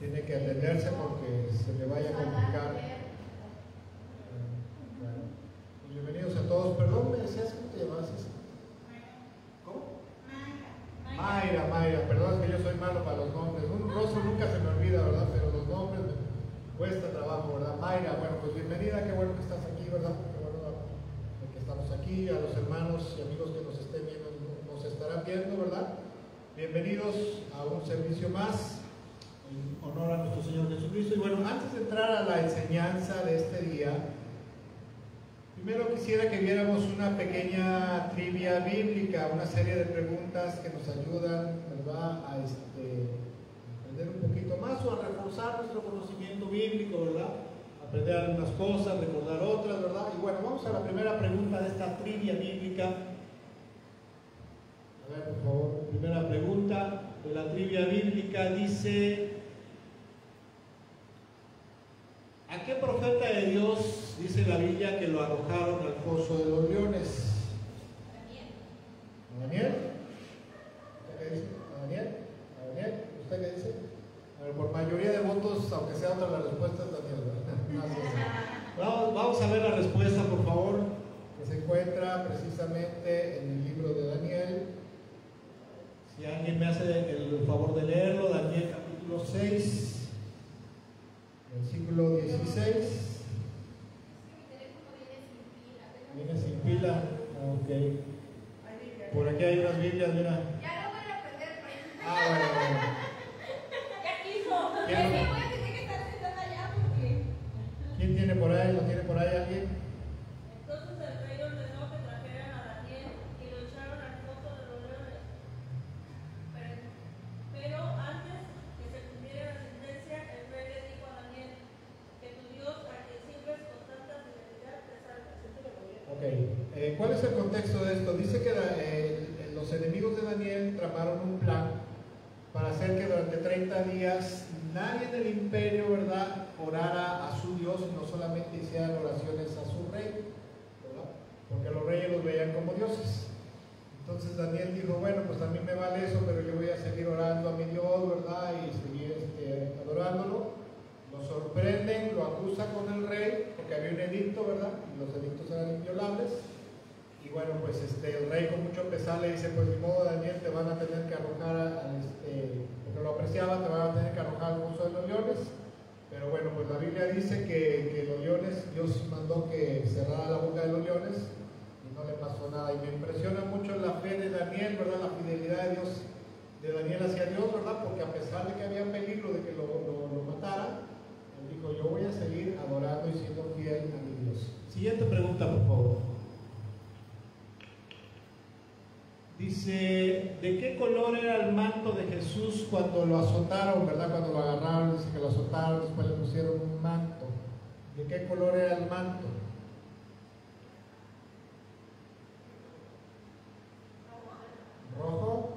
tiene que atenderse porque se le vaya a complicar. Bueno, bienvenidos a todos. Perdón, ¿me decías cómo te llamabas? ¿Cómo? Mayra, perdón, es que yo soy malo para los nombres. Un rostro nunca se me olvida, ¿verdad? Pero los nombres me cuesta trabajo, ¿verdad? Mayra, bueno, pues bienvenida, qué bueno que estás aquí, ¿verdad? Qué bueno que estamos aquí, a los hermanos y amigos que nos estén viendo, nos estarán viendo, ¿verdad? Bienvenidos a un servicio más, en honor a nuestro Señor Jesucristo. Y bueno, antes de entrar a la enseñanza de este día, primero quisiera que viéramos una pequeña trivia bíblica, una serie de preguntas que nos ayudan, ¿verdad?, a aprender un poquito más o a reforzar nuestro conocimiento bíblico, ¿verdad? Aprender algunas cosas, recordar otras, ¿verdad? Y bueno, vamos a la primera pregunta de esta trivia bíblica. A ver, por favor, primera pregunta de la trivia bíblica dice: ¿a qué profeta de Dios dice la Biblia que lo arrojaron al foso de los leones? ¿A Daniel? ¿Usted qué dice? ¿A Daniel? ¿A Daniel? ¿Usted qué dice? A ver, por mayoría de votos, aunque sea otra la respuesta es Daniel, ¿verdad? Vamos a ver la respuesta, por favor, que se encuentra precisamente en el libro de Daniel. Si alguien me hace el favor de leerlo, Daniel capítulo 6, versículo 16. Viene sin pila. Ok. Por aquí hay unas Biblias, mira. Ya lo voy a aprender. Bueno. Ya quiso. ¿Quién? Voy a tener que estar sentada allá porque. ¿Quién tiene por ahí? ¿Lo tiene por ahí alguien? Entonces el rey ordenó que trajeran a Daniel y lo echaron al foso de los leones. Pero antes que se cumpliera la sentencia, el rey le dijo a Daniel que tu Dios, a quien sirves con tanta fidelidad, te salve. Ok. ¿Cuál es el contexto de esto? Dice que los enemigos de Daniel tramaron un plan para hacer que durante 30 días nadie del imperio, ¿verdad?, orara a su Dios y no solamente hicieran oraciones a su rey, ¿verdad?, porque los reyes los veían como dioses. Entonces Daniel dijo: bueno, pues a mí me vale eso, pero yo voy a seguir orando a mi Dios, ¿verdad?, y seguir adorándolo. Lo sorprenden, lo acusan con el rey, porque había un edicto, ¿verdad?, y los edictos eran inviolables. Y bueno, pues el rey con mucho pesar le dice: pues ni modo, Daniel, te van a tener que arrojar, porque lo apreciaba, te van a tener que arrojar al foso de los leones. Pero bueno, pues la Biblia dice que los leones, Dios mandó que cerrara la boca de los leones y no le pasó nada. Y me impresiona mucho la fe de Daniel, ¿verdad?, la fidelidad de Dios, de Daniel hacia Dios, ¿verdad?, porque a pesar de que había peligro de que lo mataran, él dijo: yo voy a seguir adorando y siendo fiel a mi Dios. Siguiente pregunta, por favor. Dice: ¿de qué color era el manto de Jesús cuando lo azotaron, verdad? Cuando lo agarraron, dice que lo azotaron, después le pusieron un manto. ¿De qué color era el manto? ¿Rojo?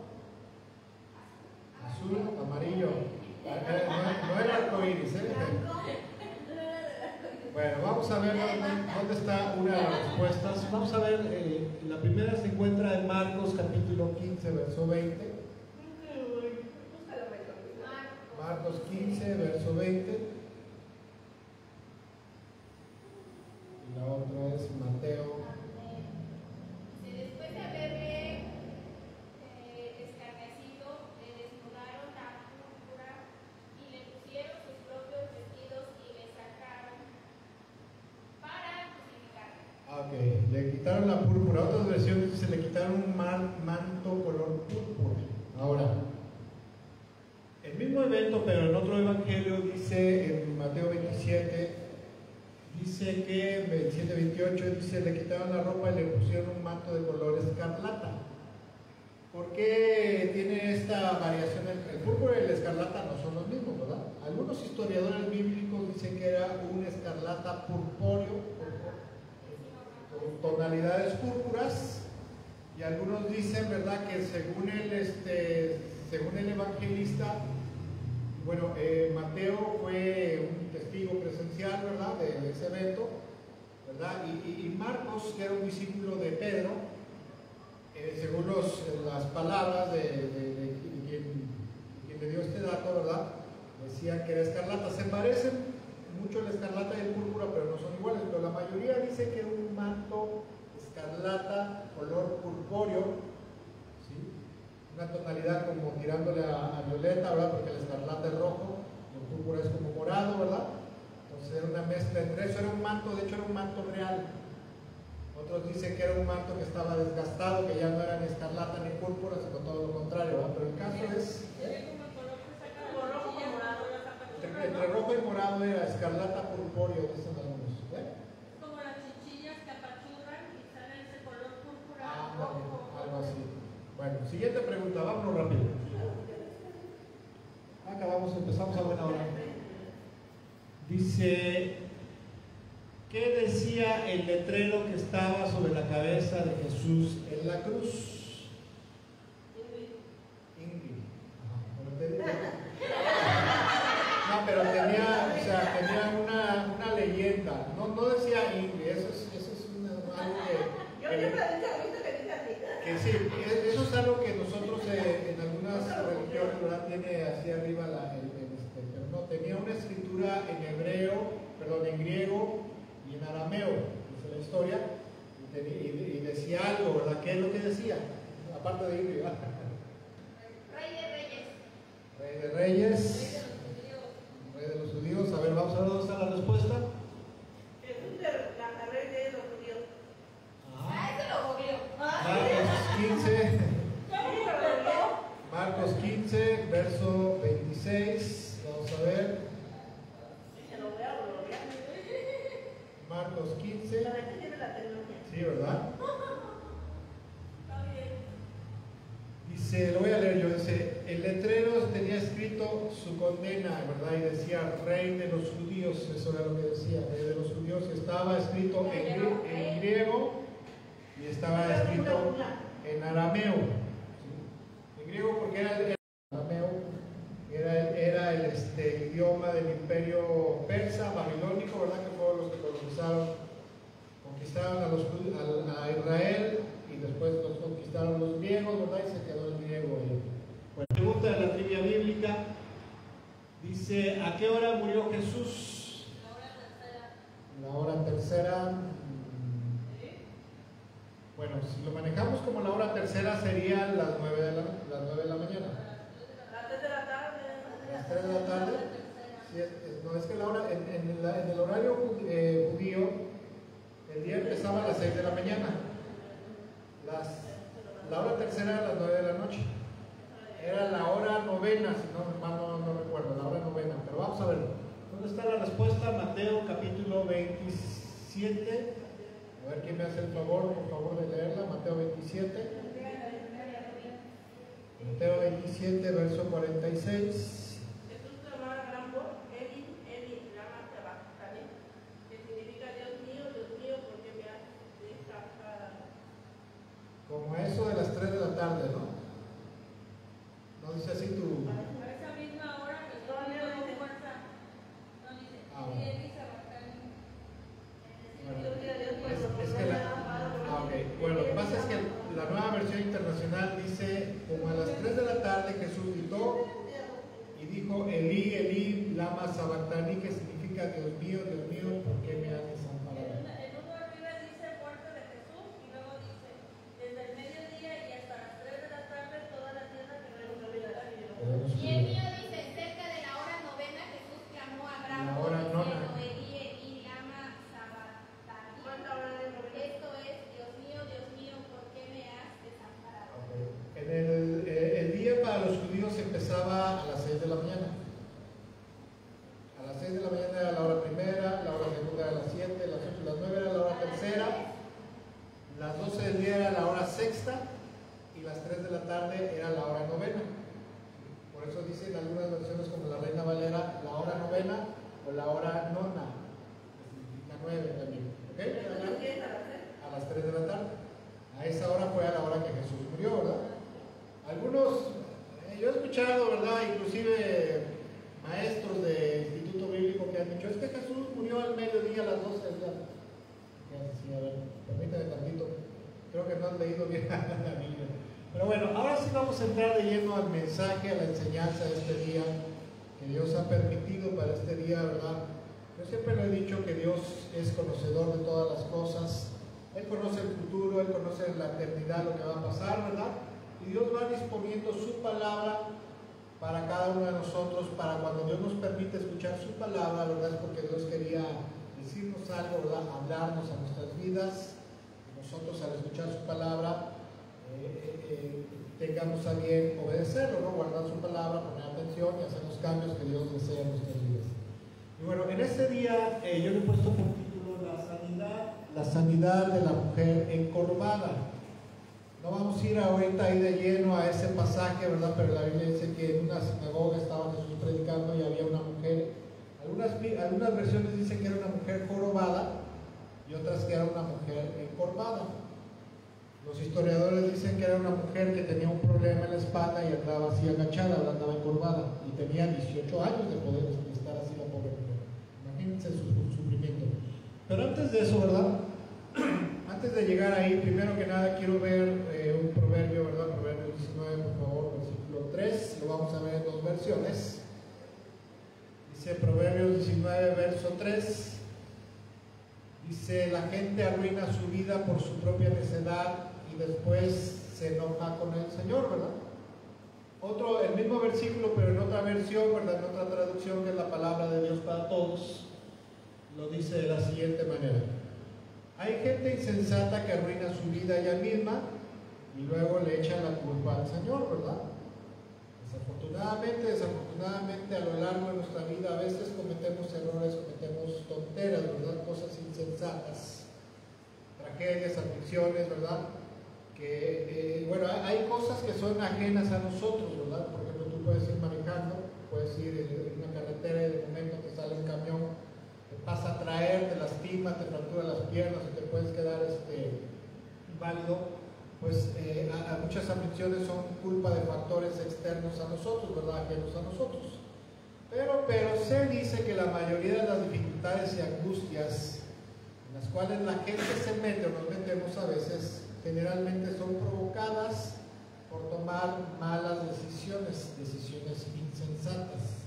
¿Azul? ¿Amarillo? No era arcoíris, ¿eh? Bueno, vamos a ver dónde está una de las respuestas. Vamos a ver, la primera se encuentra en Marcos capítulo 15, verso 20. Marcos 15, verso 20. Y la otra es Mateo. Después de haberle escarnecido, le desnudaron la púrpura y le pusieron sus propios vestidos y le sacaron para crucificarle. Ok, le quitaron la púrpura. Otras versiones dice: le quitaron un manto color púrpura. Ahora, el mismo evento, pero en otro evangelio, dice en Mateo 27, dice que 27-28, dice: le quitaron la ropa y le pusieron un manto de color escarlata. ¿Por qué tiene esta variación? El púrpura y el escarlata no son los mismos, ¿verdad? Algunos historiadores bíblicos dicen que era un escarlata purpúreo, con tonalidades púrpuras, y algunos dicen, ¿verdad?, que según el evangelista, bueno, Mateo fue un testigo presencial, ¿verdad?, de ese evento, ¿verdad? Y Marcos, que era un discípulo de Pedro, según las palabras de quien le dio este dato, ¿verdad?, decía que era purpúreo, ¿sí? Una tonalidad como tirándole a violeta, ¿verdad? Porque el escarlata es rojo, el púrpura es como morado, ¿verdad? Entonces era una mezcla entre eso, era un manto, de hecho era un manto real. Otros dicen que era un manto que estaba desgastado, que ya no era ni escarlata ni púrpura, sino todo lo contrario, ¿verdad? Pero el caso es... Entre rojo y morado era escarlata purpúreo, dicen algunos. Como las chichillas que apachurran y sale ese color púrpura, rojo. Algo así. Bueno, siguiente pregunta, vámonos rápido. Acabamos, empezamos a buena hora. Dice, ¿qué decía el letrero que estaba sobre la cabeza de Jesús en la cruz? Ingrid. No, pero tenía, o sea, tenía una leyenda. No decía Ingrid, eso es algo que sí, eso es algo que nosotros en algunas religiones, ¿verdad? Tiene así arriba pero no, tenía una escritura en griego y en arameo, dice la historia, y decía algo, ¿verdad? ¿Qué es lo que decía? Aparte de Ingrid, ¿verdad? Rey de Reyes. Rey de Reyes. Rey de los judíos. A ver, vamos a ver dónde está la respuesta. Jesús la rey de los judíos. Ese lo movió. Marcos 15, verso 26. Vamos a ver. Marcos 15. Sí, ¿verdad? Dice, lo voy a leer yo, dice, el letrero tenía escrito su condena, ¿verdad? Y decía, Rey de los judíos, eso era lo que decía, Rey de los judíos, estaba escrito en griego y estaba escrito en arameo. ¿Sí? En griego porque era el arameo, era el idioma del imperio persa, babilónico, ¿verdad? Que fueron los que conquistaron a Israel. Y después los conquistaron los griegos, ¿verdad? Y se quedó el griego ahí. Bueno, pregunta de la trivia bíblica. Dice, ¿a qué hora murió Jesús? La hora tercera. Bueno, si lo manejamos como la hora tercera serían las 9 de la mañana. Las 3 de la tarde. Las 3 de la tarde. Sí, no, es que la hora, en el horario judío, el día empezaba a las 6 de la mañana. La hora tercera era las 9 de la noche. Era la hora novena, si no recuerdo, la hora novena. Pero vamos a ver, ¿dónde está la respuesta? Mateo capítulo 27. A ver quién me hace el favor, por favor, de leerla. Mateo 27. Mateo 27, verso 46. Jesús clamó a gran voz, Eli, Eli, lama sabactani, que significa Dios mío, ¿por qué me has desamparado? Como eso de las 3 de la tarde, ¿no? No dice así tu... A esa misma hora que no dice fuerza. No dice, Eli sabactani. Bueno, lo que pasa es que la nueva versión internacional dice, como a las 3 de la tarde Jesús gritó y dijo, Elí, Elí, lama sabactani, que significa Dios mío, ¿por qué me has desamparado? En uno arriba dice muerte de Jesús y luego dice, desde el mediodía y hasta las 3 de la tarde toda la tierra quedó enlutecida. Y el mío dice, cerca de la hora novena Jesús clamó a gran voz diciendo, Elí, Elí, lama sabactani. Esto es, Dios mío, ¿por qué me has desamparado? El día para los judíos empezaba a las 6 de la mañana. A las 6 de la mañana era la hora primera, la hora segunda era las 7, las 8, las 9 era la hora tercera, las 12 del día era la hora sexta y las 3 de la tarde era la hora novena. Por eso dicen algunas versiones como la Reina Valera, la hora novena o la hora nona, que significa 9 también. ¿Okay? A las 3 de la tarde. A esa hora fue a la hora que Jesús murió, ¿verdad? Algunos, yo he escuchado, ¿verdad? Inclusive maestros de instituto bíblico que han dicho, es que Jesús murió al mediodía a las 12 del día. Sí, a ver, permítame tantito. Creo que no han leído bien la Biblia. Pero bueno, ahora sí vamos a entrar de lleno al mensaje, a la enseñanza de este día que Dios ha permitido para este día, ¿verdad? Yo siempre lo he dicho que Dios es conocedor de todas las cosas Él conoce el futuro, Él conoce la eternidad, lo que va a pasar, ¿verdad? Y Dios va disponiendo su palabra para cada uno de nosotros, para cuando Dios nos permite escuchar su palabra, ¿verdad? Es porque Dios quería decirnos algo, ¿verdad? Hablarnos a nuestras vidas. Nosotros al escuchar su palabra tengamos a bien obedecerlo, ¿no? Guardar su palabra, poner atención y hacer los cambios que Dios desea en nuestras vidas. Y bueno, en este día yo le he puesto por título la sanidad de la mujer encorvada. No vamos a ir ahorita ahí de lleno a ese pasaje, ¿verdad? Pero la Biblia dice que en una sinagoga estaba Jesús predicando y había una mujer, algunas versiones dicen que era una mujer jorobada y otras que era una mujer encorvada. Los historiadores dicen que era una mujer que tenía un problema en la espalda y andaba así agachada, andaba encorvada y tenía 18 años de poder estar así la pobre mujer. Imagínense su sufrimiento. Pero antes de eso, ¿verdad? Antes de llegar ahí, primero que nada quiero ver un proverbio, ¿verdad? Proverbio 19, por favor, versículo 3, lo vamos a ver en dos versiones. Dice Proverbios 19, verso 3. Dice, la gente arruina su vida por su propia necedad y después se enoja con el Señor, ¿verdad? El mismo versículo, pero en otra versión, ¿verdad? En otra traducción, que es la palabra de Dios para todos, lo dice de la siguiente manera. Hay gente insensata que arruina su vida ella misma y luego le echa la culpa al Señor, ¿verdad? Desafortunadamente a lo largo de nuestra vida a veces cometemos errores, cometemos tonteras, ¿verdad? Cosas insensatas, tragedias, aflicciones, ¿verdad? Bueno, hay cosas que son ajenas a nosotros, ¿verdad? Por ejemplo, tú puedes ir manejando, puedes ir en una carretera y de momento te sale un camión, te pasa a traer, te lastima, te fractura las piernas y te puedes quedar inválido. Pues muchas aflicciones son culpa de factores externos a nosotros, ¿verdad? Ajenos a nosotros. Pero se dice que la mayoría de las dificultades y angustias en las cuales la gente se mete o nos metemos a veces, generalmente son provocadas por tomar malas decisiones insensatas,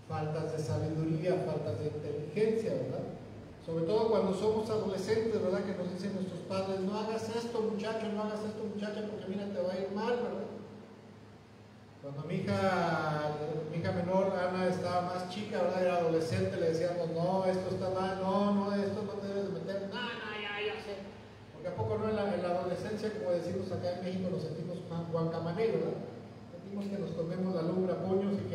faltas de sabiduría, faltas de inteligencia, ¿verdad? Sobre todo cuando somos adolescentes, ¿verdad? Que nos dicen nuestros padres, no hagas esto muchacho, no hagas esto muchacha, porque mira, te va a ir mal, ¿verdad? Cuando mi hija menor, Ana, estaba más chica, ¿verdad? Era adolescente, le decíamos, no, esto está mal, no, esto no te debes de meter, no, ya sé. Porque a poco no en la adolescencia, como decimos acá en México, nos sentimos guancamanero, ¿verdad? Sentimos que nos comemos la lumbre a puños y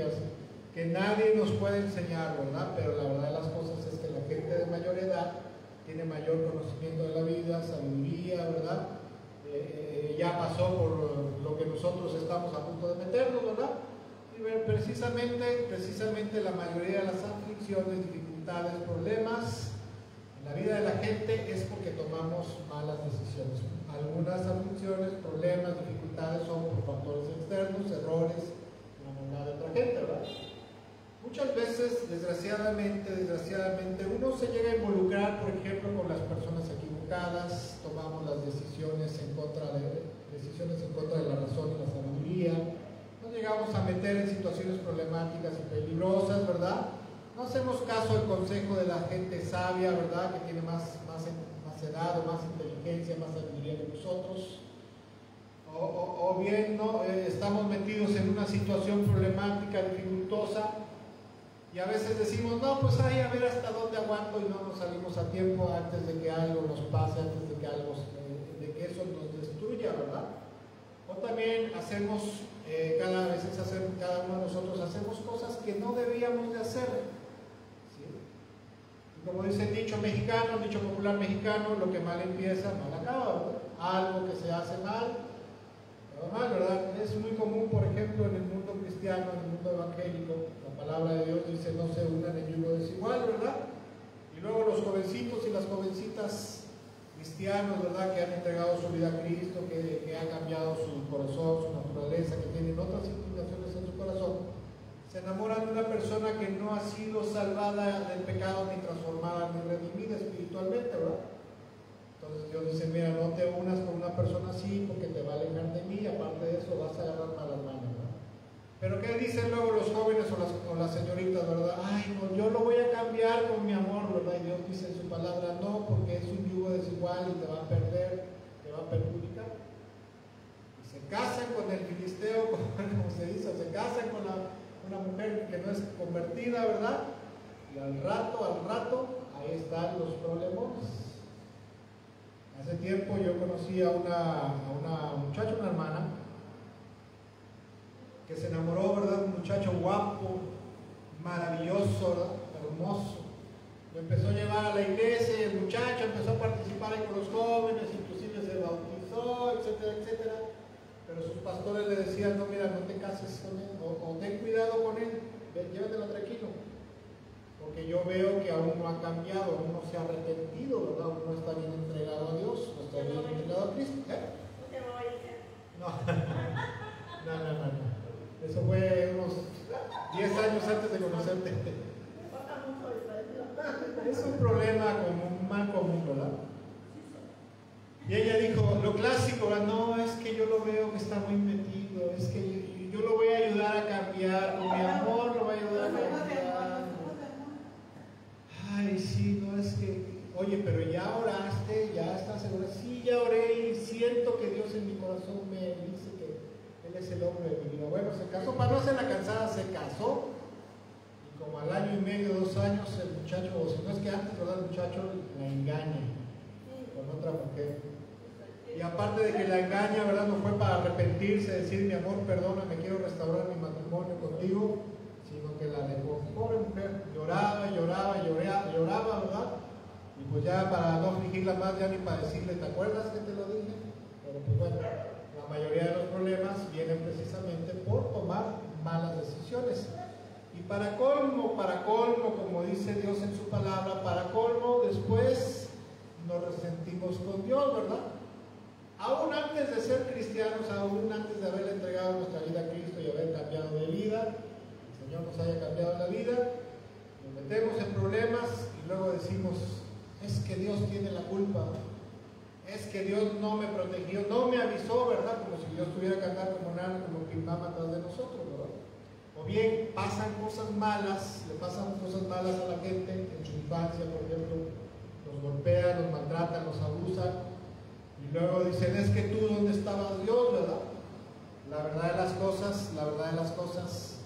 que nadie nos puede enseñar, ¿verdad? Pero la verdad de las cosas es que la gente de mayor edad tiene mayor conocimiento de la vida, sabiduría, ¿verdad? Ya pasó por lo que nosotros estamos a punto de meternos, ¿verdad? Y precisamente la mayoría de las aflicciones, dificultades, problemas en la vida de la gente es porque tomamos malas decisiones. Algunas aflicciones, problemas, dificultades son por factores externos, errores, la maldad de otra gente, ¿verdad? Muchas veces, desgraciadamente, uno se llega a involucrar, por ejemplo, con las personas equivocadas, tomamos las decisiones en contra de la razón y la sabiduría, nos llegamos a meter en situaciones problemáticas y peligrosas, ¿verdad? No hacemos caso al consejo de la gente sabia, ¿verdad? Que tiene más edad o más inteligencia, más sabiduría que nosotros. O bien no, estamos metidos en una situación problemática, dificultosa, y a veces decimos, no, pues ahí a ver hasta dónde aguanto, y no nos salimos a tiempo antes de que algo nos pase, antes de que eso nos destruya, ¿verdad? O también hacemos, cada uno de nosotros hacemos cosas que no debíamos de hacer, ¿sí? Y como dice el dicho popular mexicano, lo que mal empieza, mal acaba, ¿verdad? Algo que se hace mal, ¿verdad? Es muy común, por ejemplo, en el mundo cristiano, en el mundo evangélico, la palabra de Dios dice no se unan en yugo desigual, ¿verdad? Y luego los jovencitos y las jovencitas cristianos, ¿verdad? Que han entregado su vida a Cristo, que han cambiado su corazón, su naturaleza, que tienen otras inclinaciones en su corazón, se enamoran de una persona que no ha sido salvada del pecado, ni transformada, ni redimida espiritualmente, ¿verdad? Entonces Dios dice, mira, no te unas con una persona así porque te va a alejar de mí, y aparte de eso vas a agarrar malas manos, ¿verdad? Pero ¿qué dicen luego los jóvenes o las señoritas, verdad? Ay, no, yo lo voy a cambiar con mi amor, ¿verdad? Y Dios dice en su palabra, no, porque es un yugo desigual y te va a perder casan con el filisteo, como se dice, o se casan con una mujer que no es convertida, ¿verdad? Y al rato, ahí están los problemas. Hace tiempo yo conocí a una muchacha, una hermana, que se enamoró, ¿verdad? Un muchacho guapo, maravilloso, ¿verdad? Hermoso. Lo empezó a llevar a la iglesia y el muchacho empezó a participar ahí con los jóvenes, inclusive se bautizó, etcétera, etcétera. Pero sus pastores le decían, no, mira, no te cases con él, o ten cuidado con él, llévatelo tranquilo. Porque yo veo que aún no ha cambiado, aún no se ha arrepentido, ¿verdad? Aún no está bien entregado a Dios, no está bien entregado a Cristo. No. Eso fue unos 10 años antes de conocerte. Es un problema común, un mal común, ¿verdad? Y ella dijo, lo clásico, ¿verdad? No, es que yo lo veo que está muy metido, es que yo lo voy a ayudar a cambiar, con mi amor lo voy a ayudar a cambiar. Ay, sí, no, es que, oye, pero ya oraste, ya estás segura. Sí, ya oré y siento que Dios en mi corazón me dice que Él es el hombre de mi vida. Bueno, se casó, para no hacerla cansada, se casó. Y como al año y medio, 2 años, el muchacho, o si no es que antes, ¿verdad? El muchacho la engaña con otra mujer. Y aparte de que la engaña, ¿verdad? No fue para arrepentirse, decir, mi amor, perdóname, quiero restaurar mi matrimonio contigo, sino que la dejó. Pobre mujer, lloraba, ¿verdad? Y pues ya para no afligirla más, ya ni para decirle, ¿te acuerdas que te lo dije? Pero pues bueno, la mayoría de los problemas vienen precisamente por tomar malas decisiones. Y para colmo, como dice Dios en su palabra, para colmo, después nos resentimos con Dios, ¿verdad? Aún antes de ser cristianos, aún antes de haber entregado nuestra vida a Cristo y haber cambiado de vida, el Señor nos haya cambiado la vida, nos metemos en problemas y luego decimos, es que Dios tiene la culpa, es que Dios no me protegió, no me avisó, ¿verdad? Como si Dios tuviera que andar como nada, como Pimbama atrás de nosotros, ¿verdad? O bien pasan cosas malas, le pasan cosas malas a la gente en su infancia, por ejemplo, los golpean, los maltratan, los abusan, y luego dicen, es que tú, ¿dónde estabas Dios, verdad? La verdad de las cosas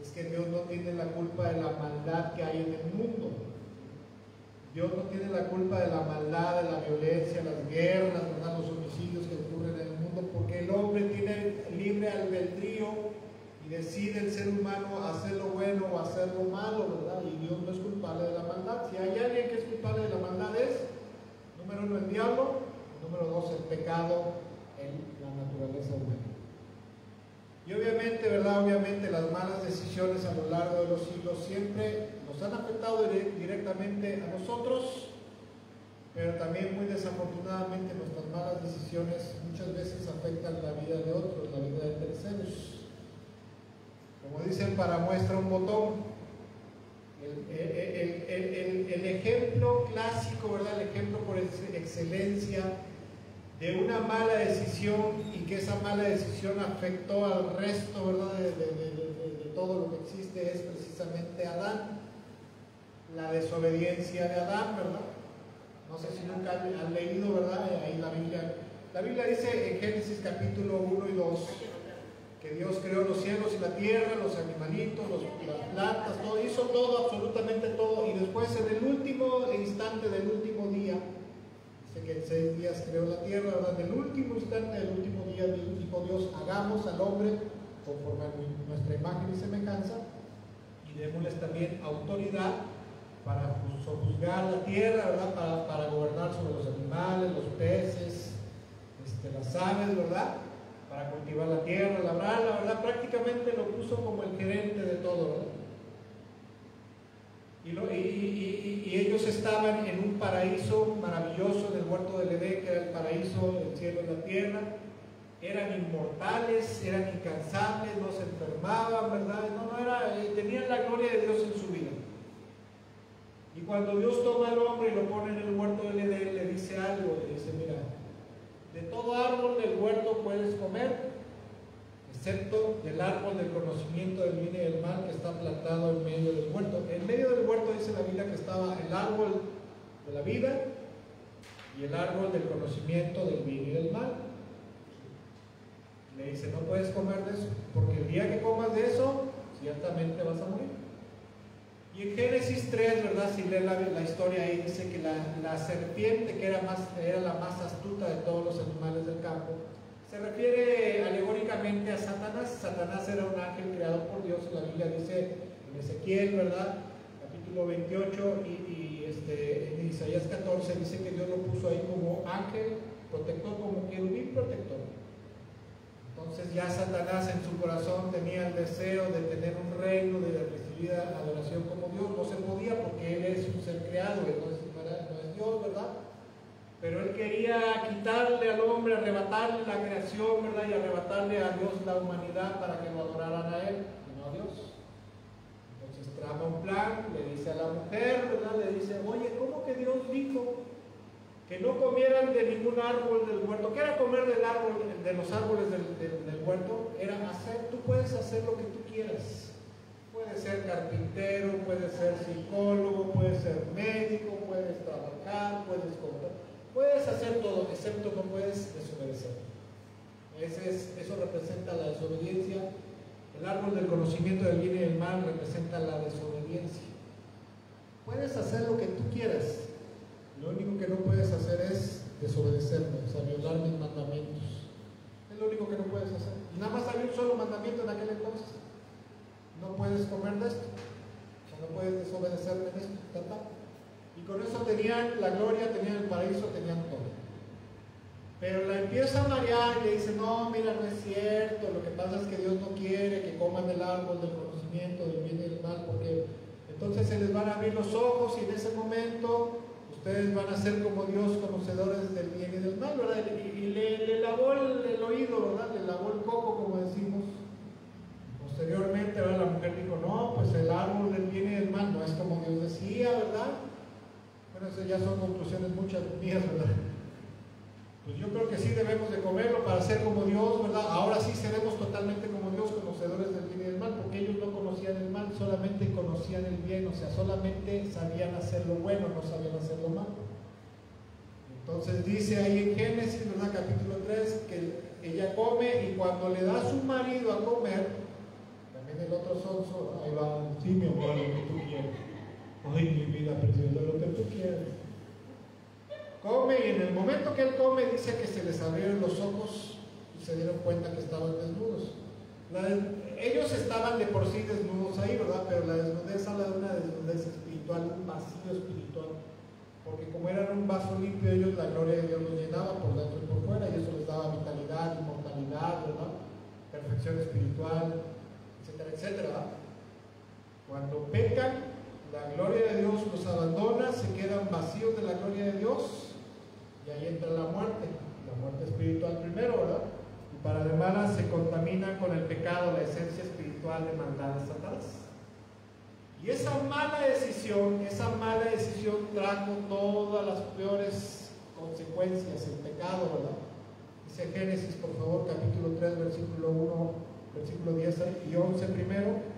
es que Dios no tiene la culpa de la maldad que hay en el mundo. Dios no tiene la culpa de la maldad, de la violencia, las guerras, ¿verdad? Los homicidios que ocurren en el mundo, porque el hombre tiene libre albedrío y decide el ser humano hacer lo bueno o hacer lo malo, ¿verdad? Y Dios no es culpable de la maldad. Si hay alguien que es culpable de la maldad es, número 1, el diablo, número 2, el pecado en la naturaleza humana. Y obviamente, ¿verdad? Obviamente las malas decisiones a lo largo de los siglos siempre nos han afectado directamente a nosotros, pero también muy desafortunadamente nuestras malas decisiones muchas veces afectan la vida de otros, la vida de terceros. Como dicen, para muestra un botón. El ejemplo clásico, ¿verdad? El ejemplo por excelencia de una mala decisión y que esa mala decisión afectó al resto, ¿verdad? De todo lo que existe es precisamente Adán, la desobediencia de Adán, ¿verdad? No sé si nunca han leído, ¿verdad? Ahí la Biblia dice en Génesis capítulo 1 y 2 que Dios creó los cielos y la tierra, los animalitos, las plantas, todo, hizo todo, absolutamente todo, y después en el último instante del último día, dice que en 6 días creó la tierra, ¿verdad? En el último instante del último día dijo Dios, hagamos al hombre conforme a nuestra imagen y semejanza, y démosles también autoridad para sojuzgar la tierra, ¿verdad? Para gobernar sobre los animales, los peces, las aves, ¿verdad? Para cultivar la tierra, labrarla, ¿verdad? Prácticamente lo puso como el gerente de todo, ¿verdad? Y ellos estaban en un paraíso maravilloso en el huerto del Edén, que era el paraíso, el cielo y la tierra. Eran inmortales, eran incansables, no se enfermaban, ¿verdad? Tenían la gloria de Dios en su vida. Y cuando Dios toma al hombre y lo pone en el huerto del Edén, le dice algo, le dice, mira, de todo árbol del huerto puedes comer, excepto del árbol del conocimiento del bien y del mal que está plantado en medio del huerto. En medio del huerto dice la Biblia que estaba el árbol de la vida y el árbol del conocimiento del bien y del mal. Le dice, no puedes comer de eso, porque el día que comas de eso, ciertamente vas a morir. Y en Génesis 3, ¿verdad? Si lee la historia ahí, dice que la serpiente, que era la más astuta de todos los animales del campo, se refiere alegóricamente a Satanás. Satanás era un ángel creado por Dios. La Biblia dice en Ezequiel, ¿verdad? Capítulo 28 en Isaías 14 dice que Dios lo puso ahí como ángel protector, como querubín protector. Entonces ya Satanás en su corazón tenía el deseo de tener un reino, de recibir adoración como Dios. No se podía porque él es un ser creado, él no es Dios, ¿verdad? Pero él quería quitarle al hombre, arrebatarle la creación, ¿verdad? Y arrebatarle a Dios la humanidad para que lo adoraran a él y no a Dios. Entonces trama un plan, le dice a la mujer, ¿verdad? Le dice, oye, ¿cómo que Dios dijo que no comieran de ningún árbol del huerto? ¿Qué era comer de los árboles del huerto? Era tú puedes hacer lo que tú quieras. Puedes ser carpintero, puedes ser psicólogo, puedes ser médico, puedes trabajar, puedes comprar, puedes hacer todo, excepto no puedes desobedecer. Eso representa la desobediencia. El árbol del conocimiento del bien y del mal representa la desobediencia. Puedes hacer lo que tú quieras. Lo único que no puedes hacer es desobedecerme, o sea, violar mis mandamientos. Es lo único que no puedes hacer. Y nada más había un solo mandamiento en aquel entonces. No puedes comer de esto. O sea, no puedes desobedecerme en esto. Y con eso tenían la gloria, tenían el paraíso, tenían todo. Pero la empieza a marear y le dice, no, mira, no es cierto. Lo que pasa es que Dios no quiere que coman del árbol del conocimiento del bien y del mal, porque entonces se les van a abrir los ojos y en ese momento ustedes van a ser como Dios, conocedores del bien y del mal, ¿verdad? Y le lavó el oído, ¿verdad? Le lavó el coco, como decimos. Posteriormente, ¿verdad? La mujer dijo, no, pues el árbol del bien y del mal no es como Dios decía, ¿verdad? Bueno, eso ya son conclusiones muchas mías, ¿verdad? Pues yo creo que sí debemos de comerlo para ser como Dios, ¿verdad? Ahora sí seremos totalmente como Dios, conocedores del bien y del mal, porque ellos no conocían el mal, solamente conocían el bien, o sea, solamente sabían hacer lo bueno, no sabían hacer lo malo. Entonces dice ahí en Génesis, ¿verdad? Capítulo 3, que ella come y cuando le da a su marido a comer, también el otro sonso, ahí va, sí, mi amor, lo que tú quieres. Ay, mi vida preciosa, lo que tú quieres. Come y en el momento que él come dice que se les abrieron los ojos y se dieron cuenta que estaban desnudos. Ellos estaban de por sí desnudos ahí, ¿verdad? Pero la desnudez habla de una desnudez espiritual, un vacío espiritual. Porque como eran un vaso limpio, ellos la gloria de Dios los llenaba por dentro y por fuera y eso les daba vitalidad, inmortalidad, ¿verdad? Perfección espiritual, etcétera, etcétera. Cuando pecan, la gloria de Dios los abandona, se quedan vacíos de la gloria de Dios. Y ahí entra la muerte espiritual primero, ¿verdad? Y para de malas se contamina con el pecado, la esencia espiritual de maldad de Satanás. Y esa mala decisión trajo todas las peores consecuencias, el pecado, ¿verdad? Dice Génesis, por favor, capítulo 3, versículo 1, versículo 10 y 11 primero.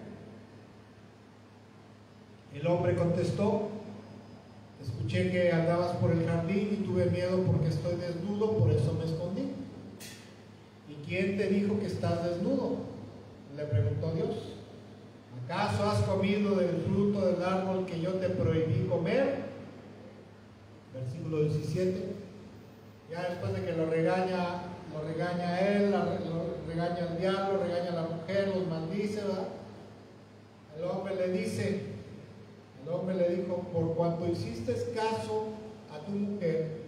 El hombre contestó, escuché que andabas por el jardín y tuve miedo porque estoy desnudo, por eso me escondí. ¿Y quién te dijo que estás desnudo?, le preguntó Dios. ¿Acaso has comido del fruto del árbol que yo te prohibí comer? Versículo 17. Ya después de que lo regaña él, lo regaña el diablo, regaña a la mujer, los maldice, ¿verdad? El hombre le dijo, por cuanto hiciste caso a tu mujer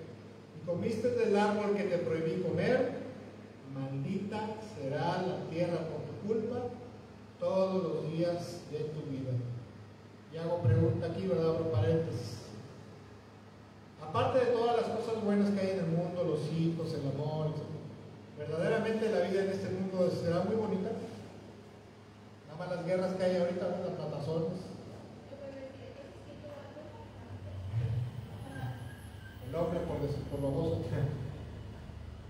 y comiste del árbol que te prohibí comer, maldita será la tierra por tu culpa todos los días de tu vida. Y hago pregunta aquí, ¿verdad? Abro paréntesis. Aparte de todas las cosas buenas que hay en el mundo, los hijos, el amor, etc., verdaderamente la vida en este mundo será muy bonita. Nada más las guerras que hay ahorita, las matazones. El hombre por baboso.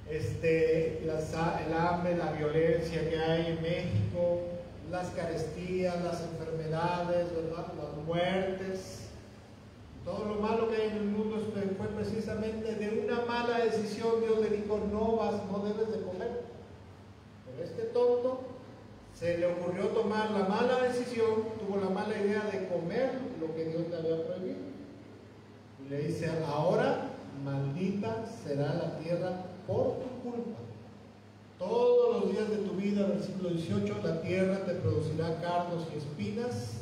El hambre, la violencia que hay en México, las carestías, las enfermedades, ¿verdad? Las muertes. Todo lo malo que hay en el mundo fue precisamente de una mala decisión. Dios le dijo, no debes de comer. Pero Este tonto se le ocurrió tomar la mala decisión, tuvo la mala idea de comer lo que Dios le había prohibido. Y le dice, ahora maldita será la tierra por tu culpa. Todos los días de tu vida, versículo 18, la tierra te producirá cardos y espinas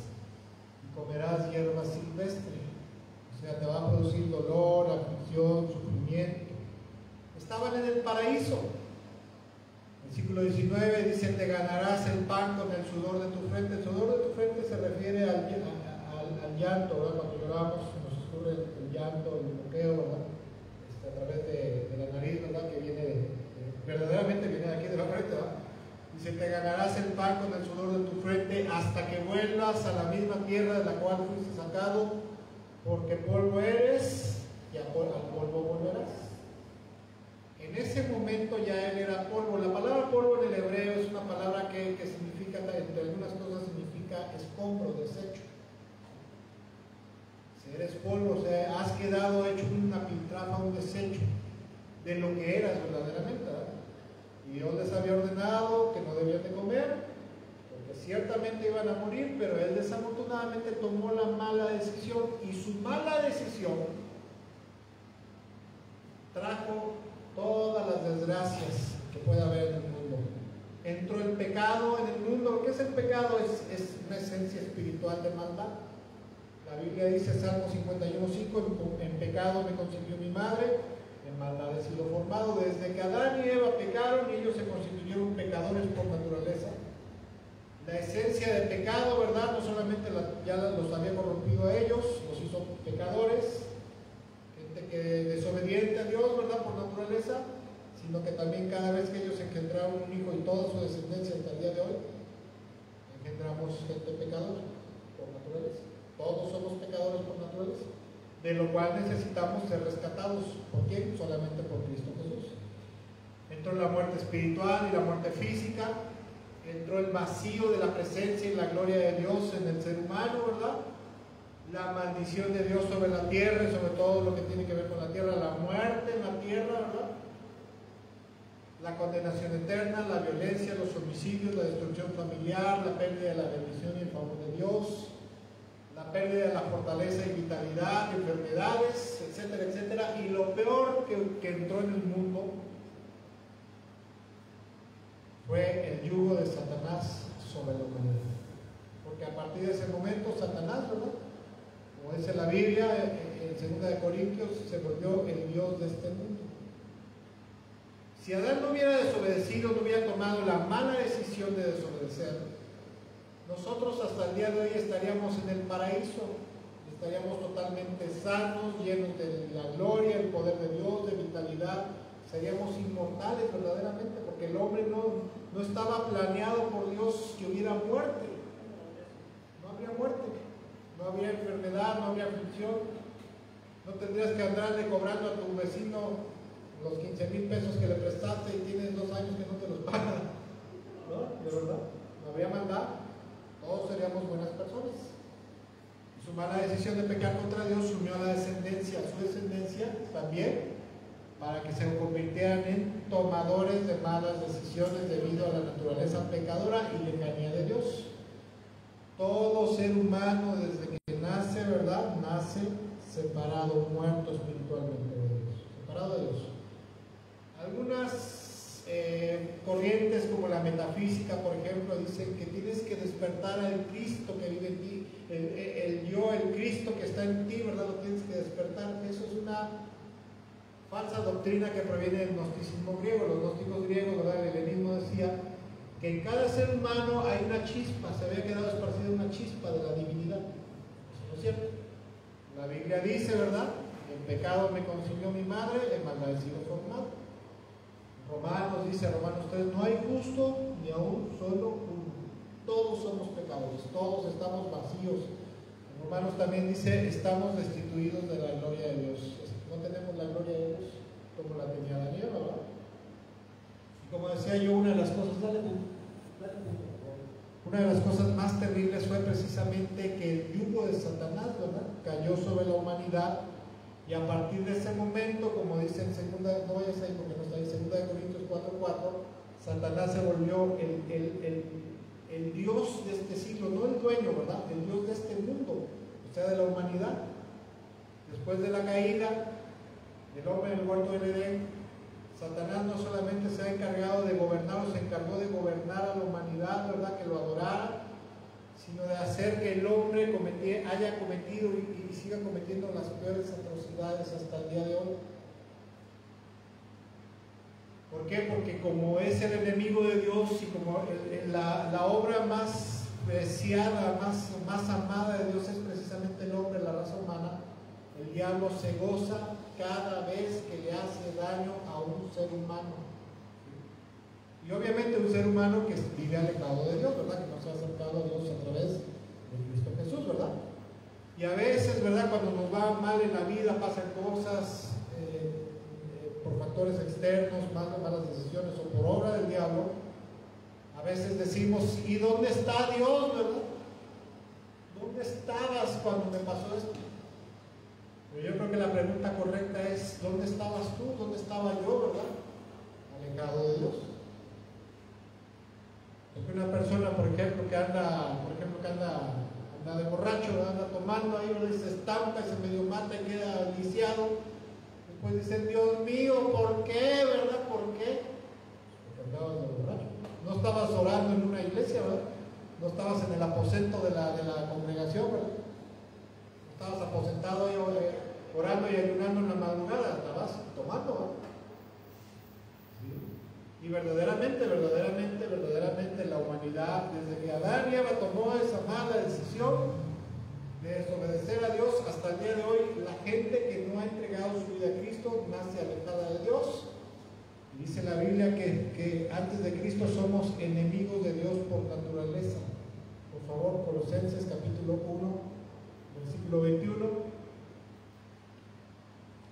y comerás hierba silvestre. O sea, te va a producir dolor, aflicción, sufrimiento. Estaban en el paraíso. Versículo 19 dice, te ganarás el pan con el sudor de tu frente. El sudor de tu frente se refiere al llanto, ¿verdad? Cuando lloramos nos escurre el llanto, el moqueo, ¿verdad? A través de la nariz, ¿verdad? Que viene, verdaderamente viene de aquí de la frente, ¿verdad? Dice, te ganarás el pan con el sudor de tu frente hasta que vuelvas a la misma tierra de la cual fuiste sacado, porque polvo eres y al polvo volverás. En ese momento ya él era polvo. La palabra polvo en el hebreo es una palabra que significa, entre algunas cosas, significa escombro, desecho. Si eres polvo, o sea, has quedado hecho una piltrafa, un desecho de lo que eras verdaderamente, ¿verdad? Y Dios les había ordenado que no debían de comer, porque ciertamente iban a morir, pero él desafortunadamente tomó la mala decisión, y su mala decisión trajo todas las desgracias que puede haber en el mundo. Entró el pecado en el mundo. ¿Qué es el pecado? Es una esencia espiritual de maldad. La Biblia dice, Salmo 51:5, en pecado me concibió mi madre, en maldad he sido formado. Desde que Adán y Eva pecaron, ellos se constituyeron pecadores por naturaleza. La esencia del pecado, ¿verdad? No solamente ya los había corrompido a ellos, los hizo pecadores, gente que desobediente a Dios, ¿verdad? Por naturaleza, sino que también cada vez que ellos engendraron un hijo y toda su descendencia hasta el día de hoy, engendramos gente pecadora por naturaleza. Todos somos pecadores por naturaleza, de lo cual necesitamos ser rescatados. ¿Por quién? Solamente por Cristo Jesús. Entró la muerte espiritual y la muerte física, entró el vacío de la presencia y la gloria de Dios en el ser humano, ¿verdad? La maldición de Dios sobre la tierra y sobre todo lo que tiene que ver con la tierra, la muerte en la tierra, ¿verdad? La condenación eterna, la violencia, los homicidios, la destrucción familiar, la pérdida de la bendición y el favor de Dios, la pérdida de la fortaleza y vitalidad, enfermedades, etcétera, etcétera. Y lo peor que entró en el mundo fue el yugo de Satanás sobre la humanidad. Porque a partir de ese momento Satanás, ¿verdad?, como dice la Biblia en 2 Corintios, se volvió el Dios de este mundo. Si Adán no hubiera desobedecido, no hubiera tomado la mala decisión de desobedecer, nosotros hasta el día de hoy estaríamos en el paraíso, estaríamos totalmente sanos, llenos de la gloria, el poder de Dios, de vitalidad, seríamos inmortales verdaderamente, porque el hombre no estaba planeado por Dios que hubiera muerte. No habría muerte, no habría enfermedad, no habría aflicción, no tendrías que andarle cobrando a tu vecino los 15,000 pesos que le prestaste y tienes 2 años que no te los paga, ¿no? De verdad, no habría maldad, todos seríamos buenas personas. Y su mala decisión de pecar contra Dios sumió a la descendencia, a su descendencia también, para que se convirtieran en tomadores de malas decisiones debido a la naturaleza pecadora y lejanía de Dios. Todo ser humano desde que nace, ¿verdad?, nace separado, muerto espiritualmente de Dios, separado de Dios. Algunas corrientes como la metafísica, por ejemplo, dicen que tienes que despertar al Cristo que vive en ti, el Cristo que está en ti, ¿verdad?, lo tienes que despertar. Eso es una falsa doctrina que proviene del gnosticismo griego. Los gnósticos griegos, ¿verdad?, el helenismo decía que en cada ser humano hay una chispa, se había quedado esparcida una chispa de la divinidad. Eso no es cierto. La Biblia dice, ¿verdad?, en pecado me concibió mi madre, en maldad he sido formado. Romanos dice, Romanos 3, no hay justo ni aún solo uno. Todos somos pecadores, todos estamos vacíos. En Romanos también dice, estamos destituidos de la gloria de Dios. No tenemos la gloria de Dios como la tenía Daniel, ¿verdad? Y como decía yo, una de las cosas más terribles fue precisamente que el yugo de Satanás, ¿verdad?, cayó sobre la humanidad. Y a partir de ese momento, como dice en segunda, no vayas ahí porque no está ahí, 2 Corintios 4:4, Satanás se volvió el Dios de este siglo, no el dueño, ¿verdad? El Dios de este mundo, o sea, de la humanidad. Después de la caída del hombre en el huerto del Edén, Satanás no solamente se ha encargado de gobernar, o se encargó de gobernar a la humanidad, ¿verdad? Que lo adorara, sino de hacer que el hombre haya cometido y siga cometiendo las peores atrocidades hasta el día de hoy. ¿Por qué? Porque como es el enemigo de Dios y como la obra más preciada, más amada de Dios es precisamente el hombre, la raza humana, el diablo se goza cada vez que le hace daño a un ser humano. Y obviamente un ser humano que vive alejado de Dios, ¿verdad? Que no se ha acercado a Dios a través de Cristo Jesús, ¿verdad? Y a veces, ¿verdad? Cuando nos va mal en la vida, pasan cosas por factores externos, malas decisiones o por obra del diablo. A veces decimos, ¿y dónde está Dios, verdad? ¿Dónde estabas cuando me pasó esto? Pero yo creo que la pregunta correcta es, ¿dónde estabas tú? ¿Dónde estaba yo, verdad? Alejado de Dios. Porque una persona, por ejemplo, que anda de borracho, anda tomando ahí, se estampa y se medio mata y queda lisiado. Después dicen, Dios mío, ¿por qué, verdad? ¿Por qué? Porque andabas de borracho. No estabas orando en una iglesia, ¿verdad? No estabas en el aposento de la congregación, ¿verdad? No estabas aposentado ahí orando y ayunando en la madrugada, estabas tomando, ¿verdad? Y verdaderamente la humanidad, desde que Adán y Eva tomó esa mala decisión de desobedecer a Dios, hasta el día de hoy, la gente que no ha entregado su vida a Cristo nace alejada de Dios. Y dice la Biblia que antes de Cristo somos enemigos de Dios por naturaleza. Por favor, Colosenses capítulo 1, versículo 21.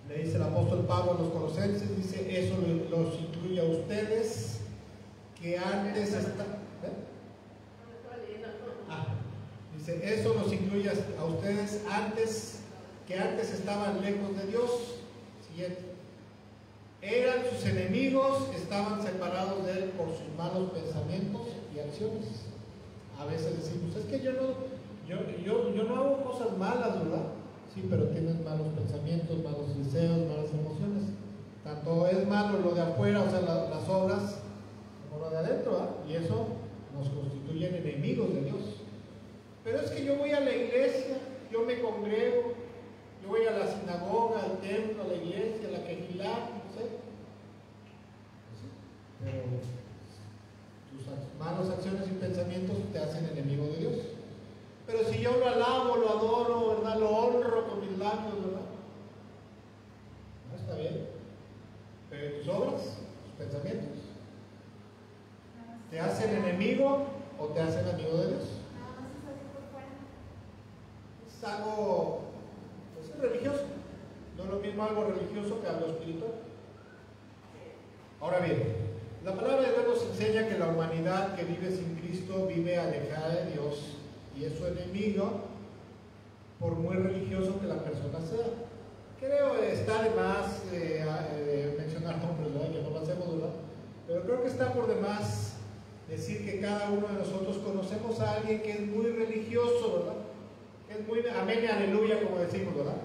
Le dice el apóstol Pablo a los colosenses, dice, eso los incluye a ustedes, que antes dice, eso los incluye a ustedes que antes estaban lejos de Dios. Siguiente. Eran sus enemigos, estaban separados de Él por sus malos pensamientos y acciones. A veces decimos, es que yo no hago cosas malas, ¿verdad? Sí, pero tienes malos pensamientos, malos deseos, malas emociones. Tanto es malo lo de afuera, o sea, las obras, como lo de adentro, ¿verdad? Y eso nos constituyen enemigos de Dios. Pero es que yo voy a la iglesia, yo me congrego, yo voy a la sinagoga, al templo, a la iglesia, a la quejilá, no sé. Pero tus malas acciones y pensamientos te hacen enemigo de Dios. Pero si yo lo alabo, lo adoro, ¿verdad? Lo honro con mis labios, ¿verdad? No está bien. Pero tus obras, tus pensamientos, ¿te hacen enemigo o te hacen amigo de Dios? Es algo, pues es religioso. No es lo mismo algo religioso que algo espiritual. Ahora bien, la palabra de Dios nos enseña que la humanidad que vive sin Cristo vive alejada de Dios y es su enemigo, por muy religioso que la persona sea. Creo está de más mencionar nombres, ¿verdad? Que no lo hacemos, ¿verdad? Pero creo que está por demás decir que cada uno de nosotros conocemos a alguien que es muy religioso, ¿verdad? Que es muy amén y aleluya, como decimos, ¿verdad?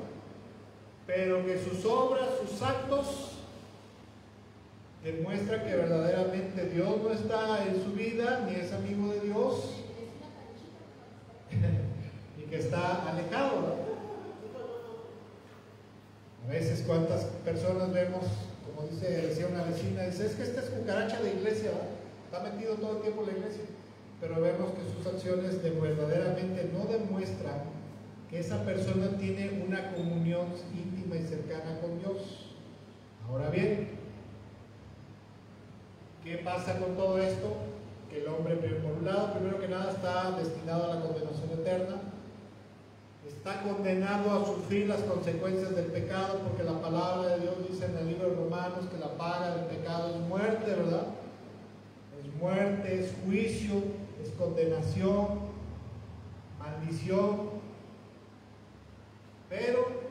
Pero que sus obras, sus actos demuestran que verdaderamente Dios no está en su vida, ni es amigo de Dios, y que está alejado, ¿verdad? A veces cuántas personas vemos, como decía una vecina, dice, es que esta es cucaracha de iglesia, ¿verdad? Está metido todo el tiempo en la iglesia, pero vemos que sus acciones verdaderamente no demuestran que esa persona tiene una comunión íntima y cercana con Dios. Ahora bien, ¿qué pasa con todo esto? Que el hombre, por un lado, primero que nada, está destinado a la condenación eterna. Está condenado a sufrir las consecuencias del pecado, porque la palabra de Dios dice en el libro de Romanos que la paga del pecado es muerte, ¿verdad? Es muerte, es juicio, es condenación, maldición. Pero,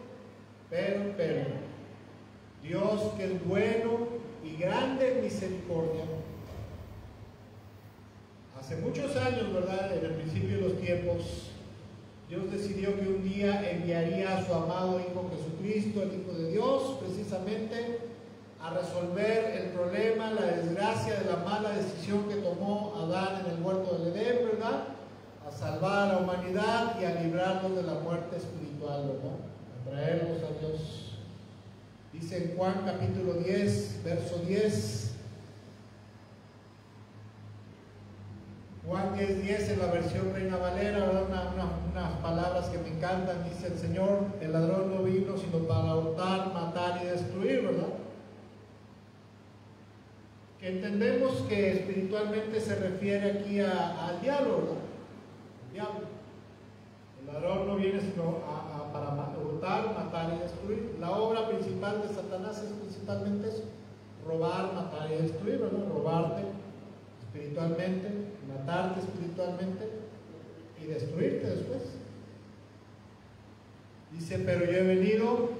Dios, que es bueno y grande en misericordia, Hace muchos años, ¿verdad? En el principio de los tiempos, Dios decidió que un día enviaría a su amado Hijo Jesucristo, el Hijo de Dios, precisamente a resolver el problema, la desgracia de la mala decisión que tomó Adán en el huerto del Edén, ¿verdad? A salvar a la humanidad y a librarnos de la muerte espiritual, ¿verdad? A traernos a Dios. Dice en Juan capítulo 10, verso 10. Juan 10:10 en la versión Reina Valera, ¿verdad? Unas palabras que me encantan. Dice el Señor: el ladrón no vino sino para hurtar, matar y destruir, ¿verdad? Que entendemos que espiritualmente se refiere aquí al diablo, ¿verdad? El diablo. El ladrón no viene sino para hurtar, matar y destruir. La obra principal de Satanás es principalmente eso: robar, matar y destruir, ¿verdad? Robarte espiritualmente, matarte espiritualmente y destruirte después. Dice: pero yo he venido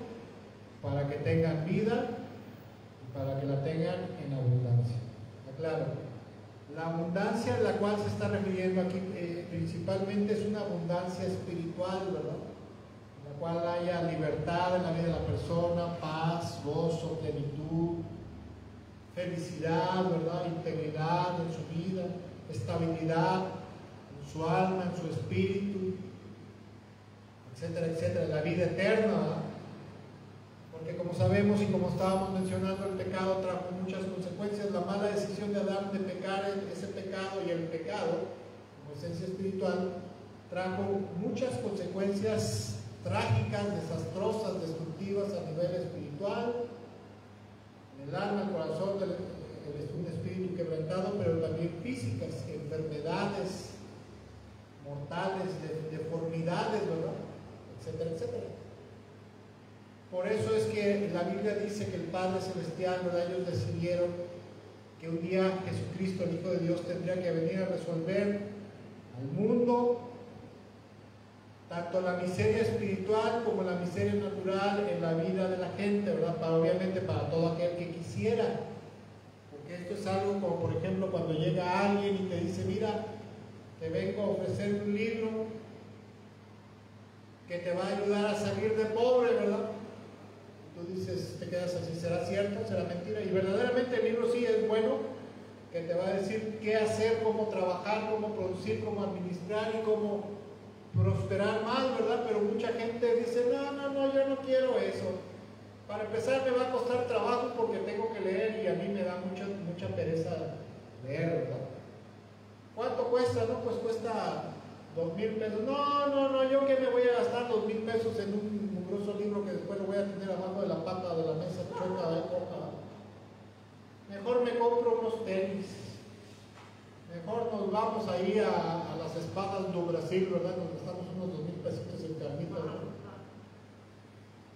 para que tengan vida y para que la tengan en abundancia. Aclaro, la abundancia a la cual se está refiriendo aquí principalmente es una abundancia espiritual, ¿verdad? En la cual haya libertad en la vida de la persona, paz, gozo, plenitud, felicidad, ¿verdad? Integridad en su vida, estabilidad en su alma, en su espíritu, etcétera, etcétera, la vida eterna, ¿verdad? Porque como sabemos y como estábamos mencionando, el pecado trajo muchas consecuencias. La mala decisión de Adán de pecar, ese pecado y el pecado, como esencia espiritual, trajo muchas consecuencias trágicas, desastrosas, destructivas a nivel espiritual, en el alma, el corazón, un espíritu quebrantado, pero también físicas, enfermedades mortales, deformidades, ¿verdad? Etcétera, etcétera. Por eso es que la Biblia dice que el Padre Celestial, ¿verdad? Ellos decidieron que un día Jesucristo, el Hijo de Dios, tendría que venir a resolver al mundo tanto la miseria espiritual como la miseria natural en la vida de la gente, ¿verdad? Obviamente para todo aquel que quisiera. Porque esto es algo como, por ejemplo, cuando llega alguien y te dice: mira, te vengo a ofrecer un libro que te va a ayudar a salir de pobre, ¿verdad? Tú dices, te quedas así: ¿será cierto? ¿Será mentira? Y verdaderamente el libro sí es bueno, que te va a decir qué hacer, cómo trabajar, cómo producir, cómo administrar y cómo prosperar más, ¿verdad? Pero mucha gente dice: no, yo no quiero eso. Para empezar me va a costar trabajo porque tengo que leer y a mí me da mucha pereza leer, ¿verdad? ¿Cuánto cuesta? No, pues cuesta 2,000 pesos. No, yo que me voy a gastar 2,000 pesos en un mugroso libro que después lo voy a tener abajo de la pata de la mesa choca, coja. Mejor me compro unos tenis. Mejor nos vamos ahí a las espadas do Brasil, ¿verdad? Nos gastamos unos 2,000 pesitos en carnita, ¿verdad?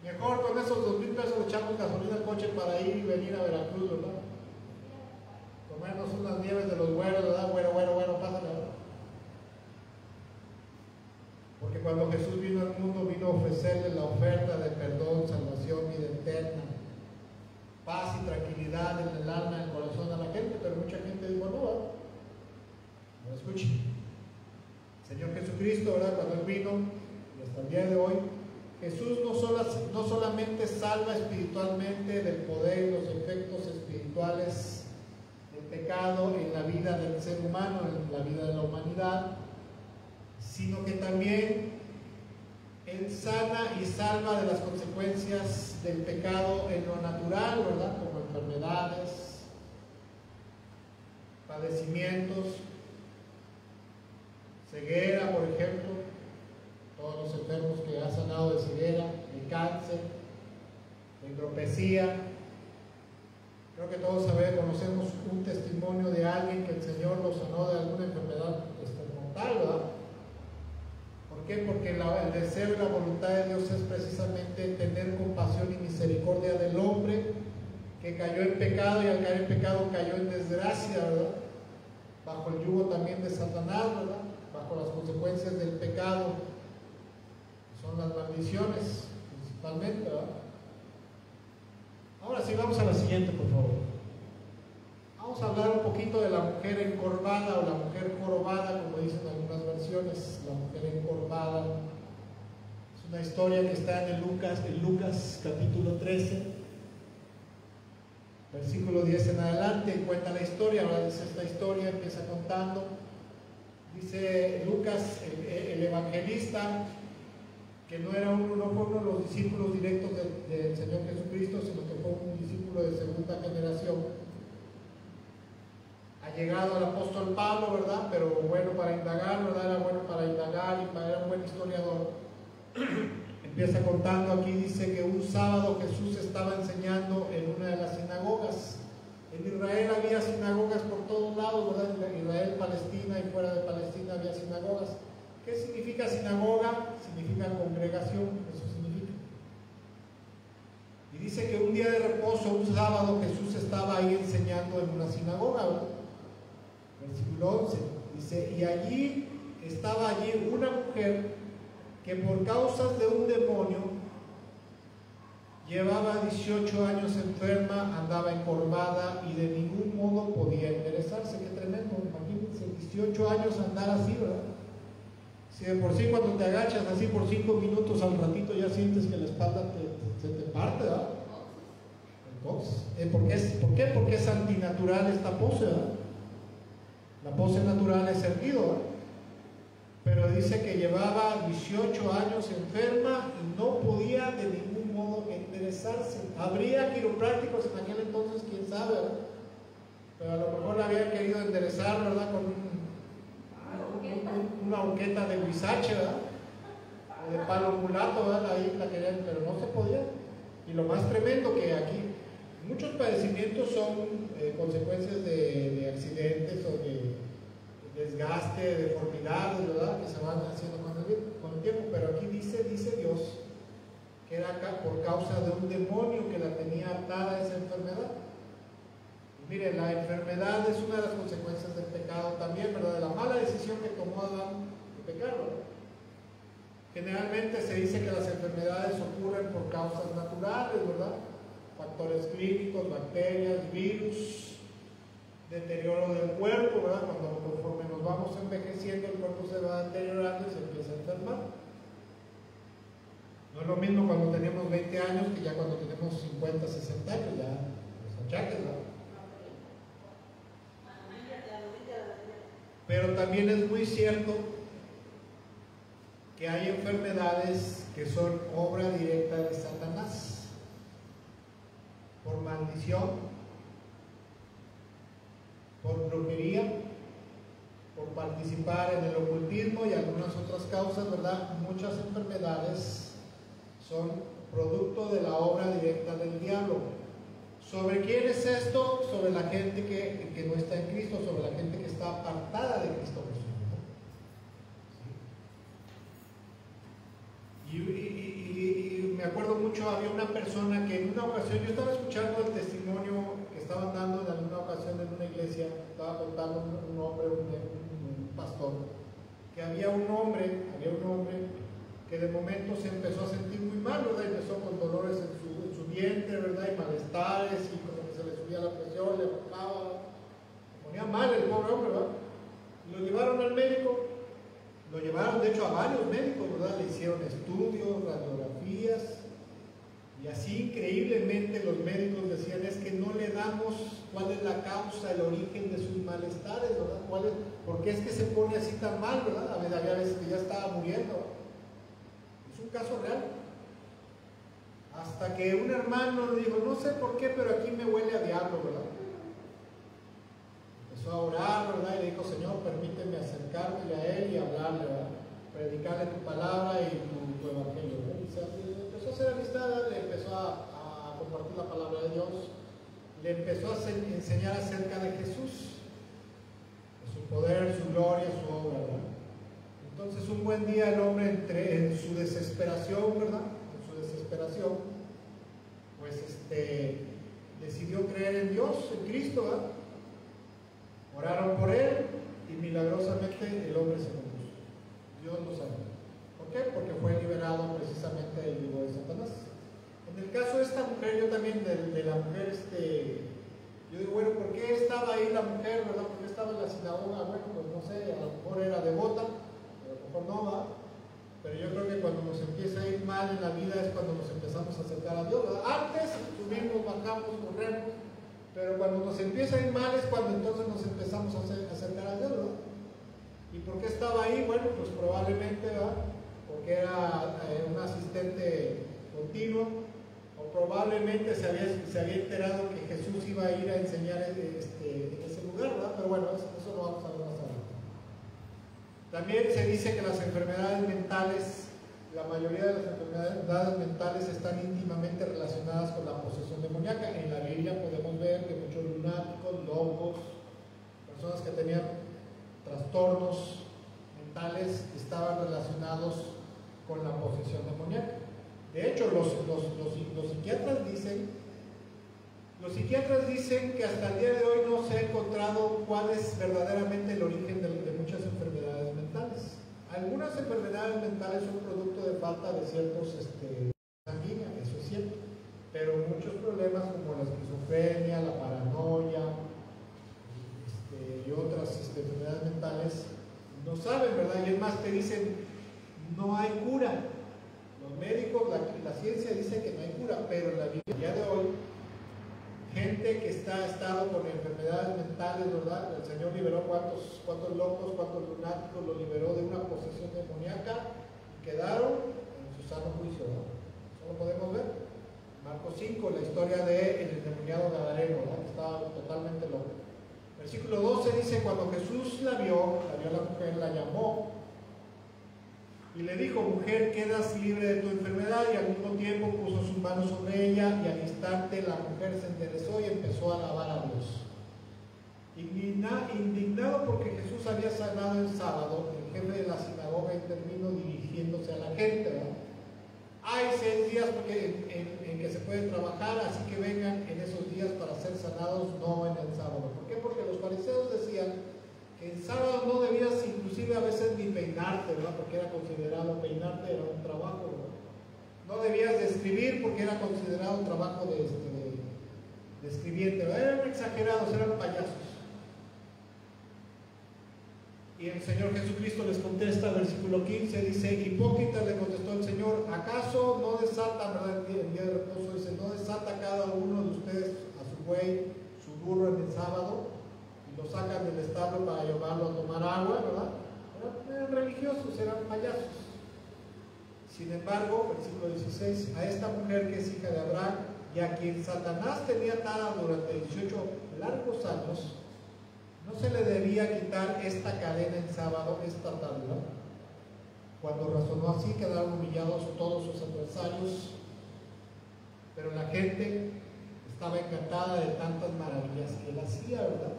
Mejor con esos 2,000 pesos echamos gasolina al coche para ir y venir a Veracruz, ¿verdad? Comernos unas nieves de los güeros, ¿verdad? Bueno, pásale, ¿verdad? Porque cuando Jesús vino al mundo, vino a ofrecerle la oferta de perdón, salvación, vida eterna, paz y tranquilidad en el alma, en el corazón a la gente, pero mucha gente dijo: no escuche. Señor Jesucristo, ¿verdad? Cuando Él vino, y hasta el día de hoy, Jesús no solamente salva espiritualmente del poder y los efectos espirituales del pecado en la vida del ser humano, en la vida de la humanidad, sino que también Él sana y salva de las consecuencias del pecado en lo natural, ¿verdad? Como enfermedades, padecimientos, ceguera, por ejemplo, todos los enfermos que ha sanado de ceguera, de cáncer, de hidropesía. Creo que todos conocemos un testimonio de alguien que el Señor lo sanó de alguna enfermedad mortal, ¿verdad? ¿Por qué? Porque el deseo y la voluntad de Dios es precisamente tener compasión y misericordia del hombre que cayó en pecado, y al caer en pecado cayó en desgracia, ¿verdad? Bajo el yugo también de Satanás, ¿verdad? Bajo las consecuencias del pecado, son las maldiciones principalmente, ¿verdad? Ahora sí, vamos a la siguiente, por favor. Vamos a hablar un poquito poquito de la mujer encorvada o la mujer jorobada, como dicen algunas versiones, la mujer encorvada. Es una historia que está en Lucas capítulo 13, versículo 10 en adelante, y cuenta la historia. Ahora dice esta historia, empieza contando. Dice Lucas, el evangelista, que no fue uno de los discípulos directos del Señor Jesucristo, sino que fue un discípulo de segunda generación. Ha llegado al apóstol Pablo, ¿verdad? Pero bueno para indagar, ¿verdad? Era bueno para indagar y era un buen historiador. Empieza contando aquí, dice que un sábado Jesús estaba enseñando en una de las sinagogas. En Israel había sinagogas por todos lados, ¿verdad? En Israel, Palestina y fuera de Palestina había sinagogas. ¿Qué significa sinagoga? Significa congregación, eso significa. Y dice que un día de reposo, un sábado, Jesús estaba ahí enseñando en una sinagoga, ¿verdad? Versículo 11, dice, y allí estaba una mujer que por causas de un demonio llevaba 18 años enferma, andaba encorvada y de ningún modo podía enderezarse. Qué tremendo, imagínense, 18 años andar así, ¿verdad? Si de por sí cuando te agachas así por 5 minutos al ratito ya sientes que la espalda se te parte, ¿verdad? Entonces, ¿por qué? Porque es antinatural esta pose, ¿verdad? La pose natural es erguido, ¿verdad? Pero dice que llevaba 18 años enferma y no podía de ningún modo enderezarse. Habría quiroprácticos en aquel entonces, quién sabe, ¿verdad? Pero a lo mejor la habían querido enderezar, ¿verdad? Con una horqueta de huizache, ¿verdad? O de palo mulato, ¿verdad? Ahí la querían, pero no se podía. Y lo más tremendo que aquí, muchos padecimientos son consecuencias de accidentes o de desgaste, deformidades, ¿verdad? Que se van haciendo con el tiempo, pero aquí dice Dios que era acá por causa de un demonio que la tenía atada a esa enfermedad. Y miren, la enfermedad es una de las consecuencias del pecado también, ¿verdad? De la mala decisión que tomó Adán de pecar, ¿verdad? Generalmente se dice que las enfermedades ocurren por causas naturales, ¿verdad? Factores clínicos, bacterias, virus, deterioro del cuerpo, ¿verdad? Cuando conforme nos vamos envejeciendo el cuerpo se va deteriorando y se empieza a enfermar. No es lo mismo cuando tenemos 20 años que ya cuando tenemos 50, 60 años, ya los achaques, ¿verdad? Pero también es muy cierto que hay enfermedades que son obra directa de Satanás por maldición, por brujería, por participar en el ocultismo y algunas otras causas, ¿verdad? Muchas enfermedades son producto de la obra directa del diablo. ¿Sobre quién es esto? Sobre la gente que no está en Cristo, sobre la gente que está apartada de Cristo Jesús. Y me acuerdo mucho, había una persona que en una ocasión, yo estaba escuchando el testimonio que estaban dando en alguna ocasión en una iglesia, estaba contando un hombre, un pastor, que había un hombre que de momento se empezó a sentir muy mal, ¿verdad? Empezó con dolores en su vientre, ¿verdad? Y malestares, y como que se le subía la presión, le bajaba, se ponía mal el pobre hombre, ¿verdad? Y lo llevaron al médico, lo llevaron de hecho a varios médicos, ¿verdad? Le hicieron estudios, radiografías, y así increíblemente los médicos decían, es que no le damos cuál es la causa, el origen de sus malestares, ¿verdad? ¿Por qué es que se pone así tan mal, ¿verdad? Había veces que ya estaba muriendo, ¿verdad? Es un caso real. Hasta que un hermano le dijo, no sé por qué, pero aquí me huele a diablo, ¿verdad? Empezó a orar, ¿verdad? Y le dijo, Señor, permíteme acercarme a Él y hablarle, ¿verdad? Predicarle tu palabra y tu evangelio, ¿verdad? Y empezó a hacer amistad, le empezó a compartir la palabra de Dios, le empezó a enseñar acerca de Jesús, de su poder, su gloria, su obra, ¿verdad? Entonces un buen día el hombre en su desesperación, ¿verdad? En su desesperación, pues decidió creer en Dios, en Cristo, ¿verdad? Oraron por él y milagrosamente el hombre se compuso. Dios lo sanó. ¿Por qué? Porque fue liberado precisamente del yugo de Satanás. En el caso de esta mujer, yo también de la mujer Yo digo, bueno, ¿por qué estaba ahí la mujer, verdad? ¿Por qué estaba en la sinagoga? Bueno, pues no sé, a lo mejor era devota, a lo mejor no va. Pero yo creo que cuando nos empieza a ir mal en la vida es cuando nos empezamos a acercar a Dios, ¿verdad? Antes subimos, bajamos, corremos, pero cuando nos empieza a ir mal es cuando entonces nos empezamos a acercar a Dios, ¿verdad? ¿Y por qué estaba ahí? Bueno, pues probablemente, ¿verdad? Porque era un asistente continuo, o probablemente se había enterado que Jesús iba a ir a enseñar en ese lugar, ¿verdad? Pero bueno, eso lo vamos a ver más adelante. También se dice que las enfermedades mentales, la mayoría de las enfermedades mentales están íntimamente relacionadas con la posesión demoníaca. En la Biblia podemos ver que muchos lunáticos, locos, personas que tenían trastornos mentales estaban relacionados con la posesión demoníaca. De hecho, los psiquiatras dicen que hasta el día de hoy no se ha encontrado cuál es verdaderamente el origen de muchas enfermedades mentales. Algunas enfermedades mentales son producto de falta de ciertos sanguíneos, eso es cierto, pero muchos problemas como la esquizofrenia, la paranoia y otras enfermedades mentales no saben, ¿verdad? Y es más, te dicen, no hay cura. Los médicos, la ciencia dice que no hay cura, pero en la vida, el día de hoy, gente que ha estado con enfermedades mentales, ¿verdad? El Señor liberó cuántos locos, cuántos lunáticos, los liberó de una posesión demoníaca y quedaron en su sano juicio, ¿no? Eso lo podemos ver. Marcos 5, la historia del endemoniado gadareno, ¿verdad? Que estaba totalmente loco. Versículo 12 dice, cuando Jesús la vio la mujer, la llamó y le dijo, mujer, quedas libre de tu enfermedad, y al mismo tiempo puso sus manos sobre ella, y al instante la mujer se enderezó y empezó a alabar a Dios. Indignado porque Jesús había sanado el sábado, el jefe de la sinagoga intervino dirigiéndose a la gente, ¿verdad? Hay 6 días en que se puede trabajar, así que vengan en esos días para ser sanados, no en el sábado. ¿Por qué? Porque los fariseos decían que el sábado no debías inclusive a veces ni peinarte, ¿verdad? Porque era considerado, peinarte era un trabajo, ¿verdad? No debías de escribir porque era considerado un trabajo de escribiente, ¿verdad? Eran exagerados, eran payasos. Y el Señor Jesucristo les contesta, versículo 15, dice, hipócritas, le contestó el Señor, ¿acaso no desata, verdad? El día de reposo dice, no desata cada uno de ustedes a su buey, su burro en el sábado? Lo sacan del establo para llevarlo a tomar agua, ¿verdad? Eran religiosos, eran payasos. Sin embargo, versículo 16, a esta mujer que es hija de Abraham y a quien Satanás tenía atada durante 18 largos años, no se le debía quitar esta cadena en sábado, esta atadura. Cuando razonó así, quedaron humillados todos sus adversarios, pero la gente estaba encantada de tantas maravillas que él hacía, ¿verdad?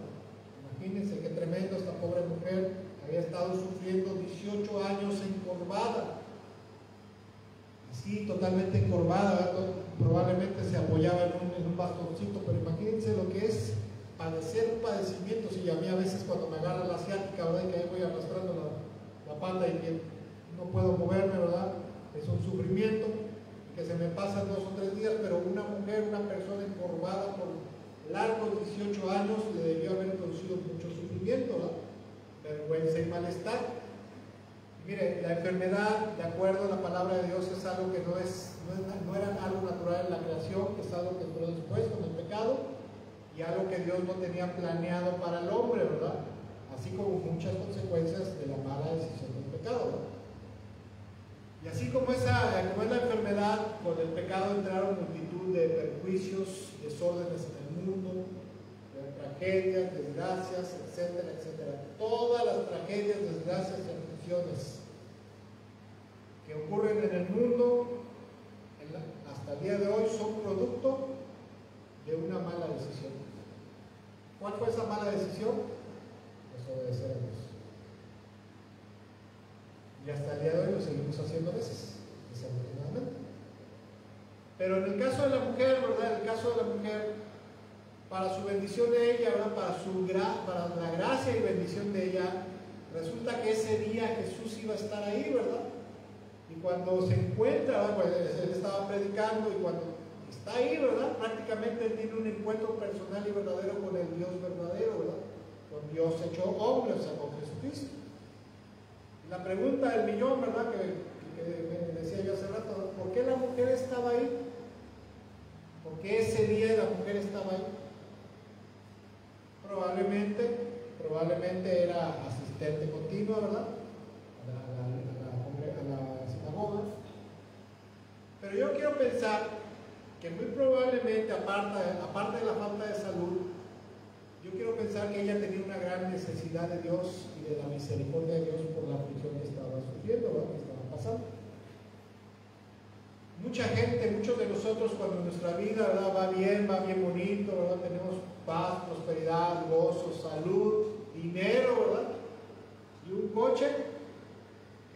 Imagínense qué tremendo, esta pobre mujer había estado sufriendo 18 años encorvada, así totalmente encorvada, ¿verdad? Probablemente se apoyaba en un bastoncito, pero imagínense lo que es padecer un padecimiento. Si a mí a veces cuando me agarra la ciática, ¿verdad? Que ahí voy arrastrando la pata y que no puedo moverme, ¿verdad? Es un sufrimiento que se me pasan 2 o 3 días, pero una mujer, una persona encorvada por largos 18 años le debió haber producido mucho sufrimiento, ¿no? Vergüenza y malestar. Y mire, la enfermedad, de acuerdo a la palabra de Dios, es algo que no era algo natural en la creación, que es algo que entró después con el pecado y algo que Dios no tenía planeado para el hombre, ¿verdad? Así como muchas consecuencias de la mala decisión del pecado, ¿verdad? Y así como es la enfermedad, con el pecado entraron multitud de perjuicios, desórdenes en el mundo, tragedias, desgracias, etcétera, etcétera. Todas las tragedias, desgracias y aflicciones que ocurren en el mundo hasta el día de hoy son producto de una mala decisión. ¿Cuál fue esa mala decisión? Desobedecer a Dios. Y hasta el día de hoy lo seguimos haciendo a veces, desafortunadamente. Pero en el caso de la mujer, ¿verdad? En el caso de la mujer, para su bendición de ella, ¿verdad? Para la gracia y bendición de ella, resulta que ese día Jesús iba a estar ahí, ¿verdad? Y cuando se encuentra, ¿verdad? Pues él estaba predicando, y cuando está ahí, ¿verdad? Prácticamente él tiene un encuentro personal y verdadero con el Dios verdadero, ¿verdad? Con Dios hecho hombre, o sea, con Jesucristo. Y la pregunta del millón, ¿verdad? Que me decía yo hace rato, ¿por qué la mujer estaba ahí? ¿Por qué ese día la mujer estaba ahí? Probablemente era asistente continua, ¿verdad? A la sinagoga. Pero yo quiero pensar que muy probablemente, aparte de la falta de salud, yo quiero pensar que ella tenía una gran necesidad de Dios y de la misericordia de Dios por la aflicción que estaba sufriendo, ¿verdad? Que estaba pasando. Mucha gente, muchos de nosotros, cuando nuestra vida, ¿verdad?, va bien bonito, ¿verdad? Tenemos paz, prosperidad, gozo, salud, dinero, ¿verdad? Y un coche,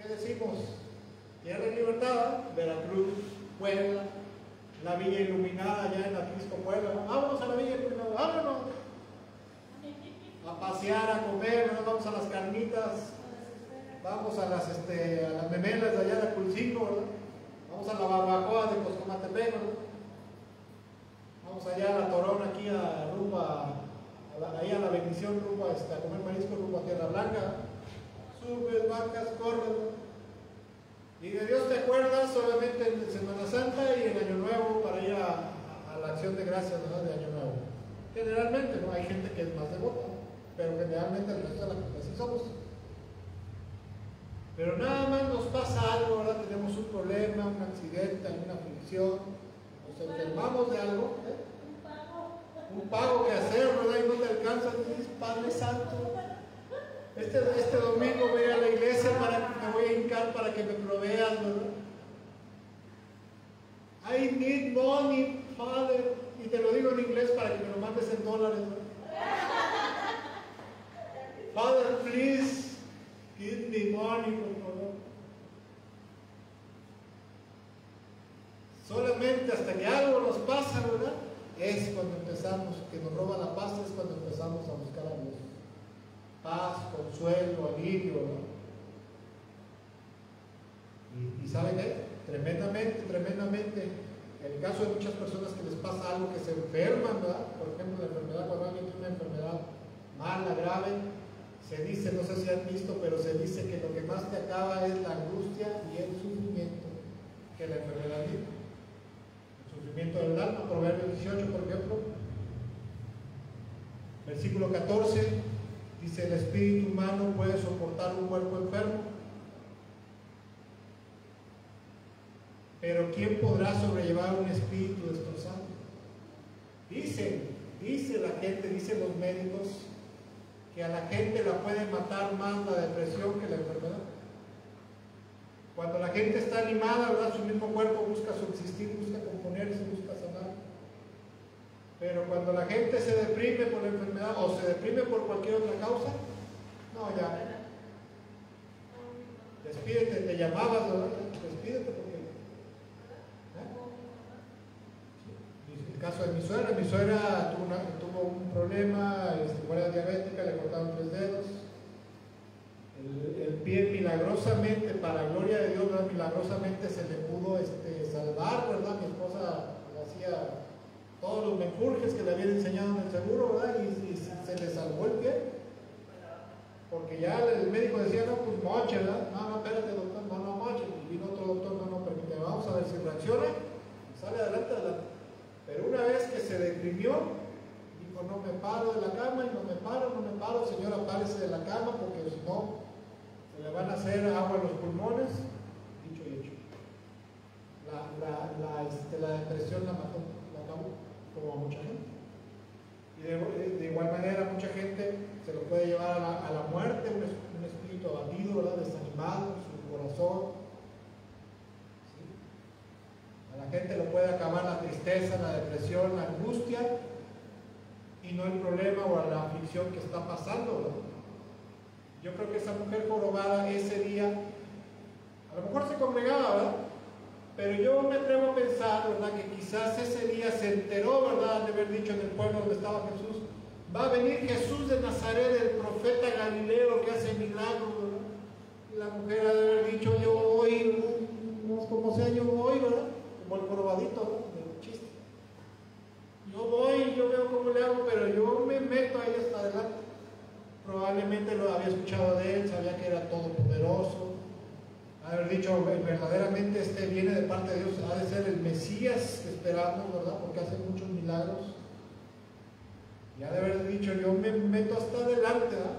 ¿qué decimos? Tierra de Libertad, Veracruz, Puebla, la Villa Iluminada allá en Atlisco, Puebla, ¿no? Vámonos a la Villa Iluminada, vámonos a pasear, a comer, ¿no? Vamos a las carnitas, vamos a las memelas de allá de Aculcingo, ¿verdad? Vamos a la barbacoa de Coscomatepec, ¿verdad? Vamos allá a la Torón, aquí ahí a la Bendición, rumbo a comer marisco, rumbo a Tierra Blanca. Subes, vacas, corres, y de Dios te acuerdas solamente en Semana Santa y en Año Nuevo para ir a la acción de gracias, ¿verdad?, de Año Nuevo. Generalmente, ¿no? Hay gente que es más devota, pero generalmente el resto de la gente así somos. Pero nada más nos pasa algo, ¿verdad? Tenemos un problema, un accidente, alguna aflicción, nos enfermamos de algo, un pago que hacer, ¿verdad? Y no te alcanza, dices, Padre Santo, este domingo voy a la iglesia, me voy a hincar para que me proveas, ¿verdad? I need money, Father, y te lo digo en inglés para que me lo mandes en dólares, ¿verdad? Father, please, give me money, por favor. Solamente hasta que algo nos pasa, ¿verdad? Es cuando empezamos, que nos roba la paz, es cuando empezamos a buscar a Dios. Paz, consuelo, alivio, ¿no? Y ¿saben qué? Tremendamente, en el caso de muchas personas que les pasa algo, que se enferman, ¿verdad? Por ejemplo, la enfermedad, cuando alguien tiene una enfermedad mala, grave, se dice, no sé si han visto, pero se dice que lo que más te acaba es la angustia y el sufrimiento que la enfermedad vive. El sufrimiento del alma, Proverbios 18, por ejemplo, versículo 14. Dice, el espíritu humano puede soportar un cuerpo enfermo, pero ¿quién podrá sobrellevar un espíritu destrozado? Dice la gente, dicen los médicos, que a la gente la puede matar más la depresión que la enfermedad. Cuando la gente está animada, ¿verdad?, su mismo cuerpo busca subsistir, busca componerse, busca sanar. Pero cuando la gente se deprime por la enfermedad o se deprime por cualquier otra causa, no, ya. Despídete, te llamabas, ¿verdad? Despídete porque. El caso de mi suegra tuvo un problema, era diabética, le cortaron 3 dedos. El pie milagrosamente, para gloria de Dios, ¿verdad?, milagrosamente se le pudo salvar, ¿verdad? Mi esposa hacía todos los menjurjes que le habían enseñado en el seguro, ¿verdad? Y se le salvó el pie. Porque ya el médico decía, no, pues moche, ¿verdad? No, espérate, doctor, no, moche. Y vino otro doctor, no, permíteme, vamos a ver si reacciona. Y sale adelante. Pero una vez que se deprimió, dijo, no me paro de la cama, y no me paro, señora, párese de la cama, porque si no, se le van a hacer agua en los pulmones. Dicho y hecho. La depresión la mató, la acabó, como a mucha gente. Y de igual manera, mucha gente se lo puede llevar a la muerte, un espíritu abatido, ¿verdad?, desanimado, su corazón. ¿Sí? A la gente lo puede acabar la tristeza, la depresión, la angustia, y no el problema o la aflicción que está pasando, ¿verdad? Yo creo que esa mujer jorobada ese día, a lo mejor se congregaba, ¿verdad? Pero yo me atrevo a pensar, ¿verdad?, que quizás ese día se enteró, ¿verdad?, de haber dicho en el pueblo donde estaba Jesús, va a venir Jesús de Nazaret, el profeta Galileo que hace milagros, ¿verdad? Y la mujer ha de haber dicho, yo voy, como sea, yo voy, ¿verdad? Como el jorobadito, ¿no?, del chiste. dicho, verdaderamente este viene de parte de Dios, ha de ser el Mesías que esperamos, ¿verdad? Porque hace muchos milagros. Y ha de haber dicho, yo me meto hasta adelante, ¿verdad?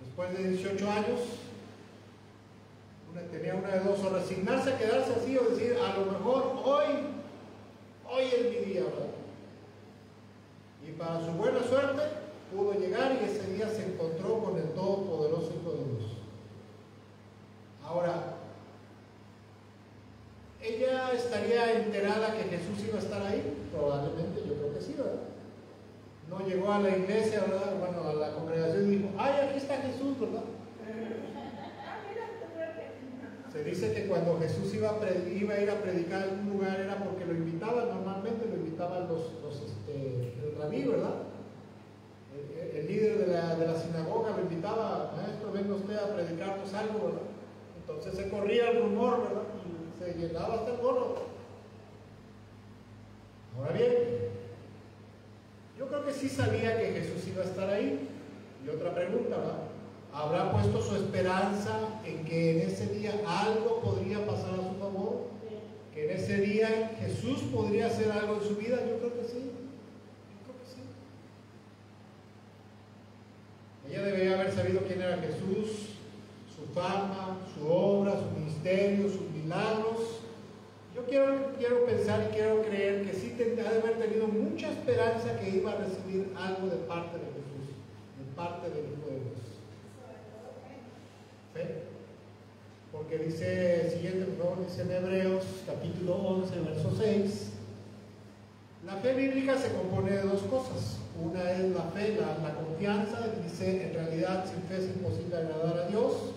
Después de 18 años, tenía una de dos, o resignarse a quedarse así, o decir, a lo mejor hoy es mi día, ¿verdad? Y para su buena suerte, pudo llegar y ese día se encontró con el Todopoderoso Hijo de Dios. Ahora, ¿ella estaría enterada que Jesús iba a estar ahí? Probablemente, yo creo que sí, ¿verdad? No llegó a la iglesia, ¿verdad? Bueno, a la congregación y dijo, ¡ay, aquí está Jesús!, ¿verdad? Se dice que cuando Jesús iba a ir a predicar a algún lugar era porque lo invitaban, normalmente lo invitaban el rabí, ¿verdad? El líder de la sinagoga lo invitaba, maestro, venga usted a predicarnos algo, ¿verdad? Entonces se corría el rumor, ¿verdad? Y se llenaba hasta el gorro. Ahora bien, yo creo que sí sabía que Jesús iba a estar ahí. Y otra pregunta, ¿verdad? ¿Habrá puesto su esperanza en que en ese día algo podría pasar a su favor? ¿Que en ese día Jesús podría hacer algo en su vida? Yo creo que sí. Ella debería haber sabido quién era Jesús, su fama, su obra, su ministerio, sus milagros. Yo quiero pensar y quiero creer que sí ha de haber tenido mucha esperanza que iba a recibir algo de parte de Jesús, de parte del Hijo de Dios. ¿Fe? Porque dice, siguiente, por favor, dice en Hebreos capítulo 11, verso 6, la fe bíblica se compone de dos cosas. Una es la fe, la confianza. Dice, en realidad sin fe es imposible agradar a Dios,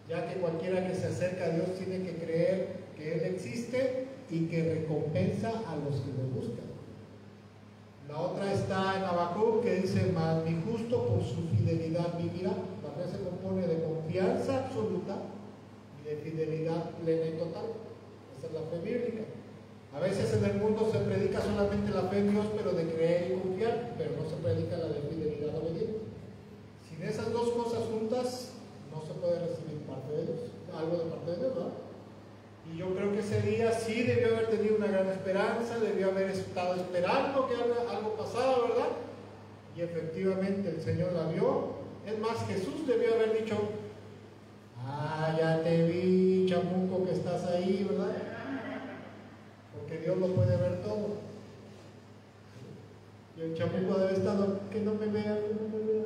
ya que cualquiera que se acerca a Dios tiene que creer que Él existe y que recompensa a los que lo buscan. La otra está en Habacuc, que dice, mas mi justo por su fidelidad vivirá. La fe se compone de confianza absoluta y de fidelidad plena y total. Esa es la fe bíblica. A veces en el mundo se predica solamente la fe en Dios, pero de creer y confiar, pero no se predica la de fidelidad obediente. Sin esas dos cosas juntas, no se puede recibir parte de Dios, algo de parte de Dios, ¿verdad? Y yo creo que ese día sí debió haber tenido una gran esperanza, debió haber estado esperando que algo pasara, ¿verdad? Y efectivamente el Señor la vio. Es más, Jesús debió haber dicho, ya te vi, chamuco, que estás ahí, ¿verdad? Porque Dios lo puede ver todo. Y el chamuco debe estar, que no me vea, que no me vea,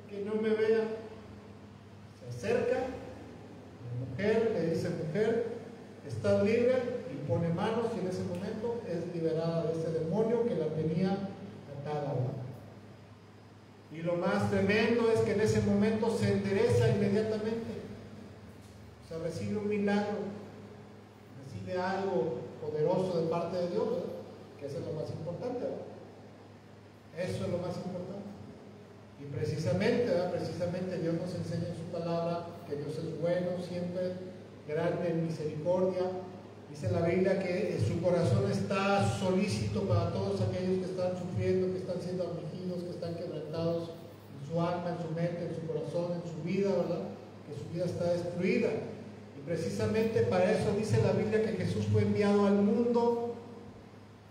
que no me vea. Se acerca, la mujer le dice, mujer, estás libre, y pone manos, y en ese momento es liberada de ese demonio que la tenía atada, ¿verdad? Y lo más tremendo es que en ese momento se endereza inmediatamente. O sea, recibe un milagro, recibe algo poderoso de parte de Dios, ¿verdad? Que eso es lo más importante, ¿verdad? Eso es lo más importante. Y precisamente, ¿verdad? Precisamente Dios nos enseña en su palabra que Dios es bueno siempre, grande en misericordia. Dice la Biblia que su corazón está solícito para todos aquellos que están sufriendo, que están siendo afligidos, que están quebrantados en su alma, en su mente, en su corazón, en su vida, ¿verdad? Que su vida está destruida. Y precisamente para eso dice la Biblia que Jesús fue enviado al mundo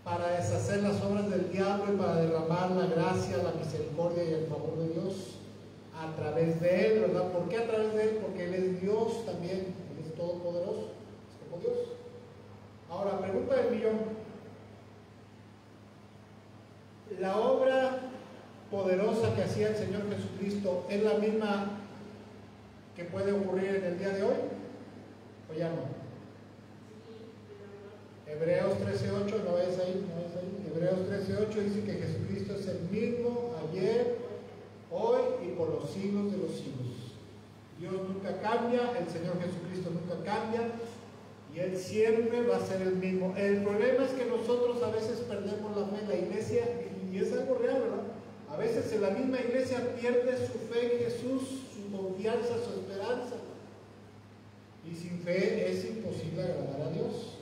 para deshacer las obras del diablo y para derramar la gracia, la misericordia y el favor de Dios a través de Él, ¿verdad? ¿Por qué a través de Él? Porque Él es Dios también, Él es todopoderoso, es como Dios. Ahora, pregunta del millón. ¿La obra poderosa que hacía el Señor Jesucristo es la misma que puede ocurrir en el día de hoy? ¿O ya no? Hebreos 13:8, ¿no es ahí? Hebreos 13:8 dice que Jesucristo es el mismo ayer, hoy y por los siglos de los siglos. Dios nunca cambia, el Señor Jesucristo nunca cambia, y Él siempre va a ser el mismo. El problema es que nosotros a veces perdemos la fe en la iglesia, y es algo real, ¿verdad? A veces en la misma iglesia pierde su fe en Jesús, su confianza, su esperanza. Y sin fe es imposible agradar a Dios.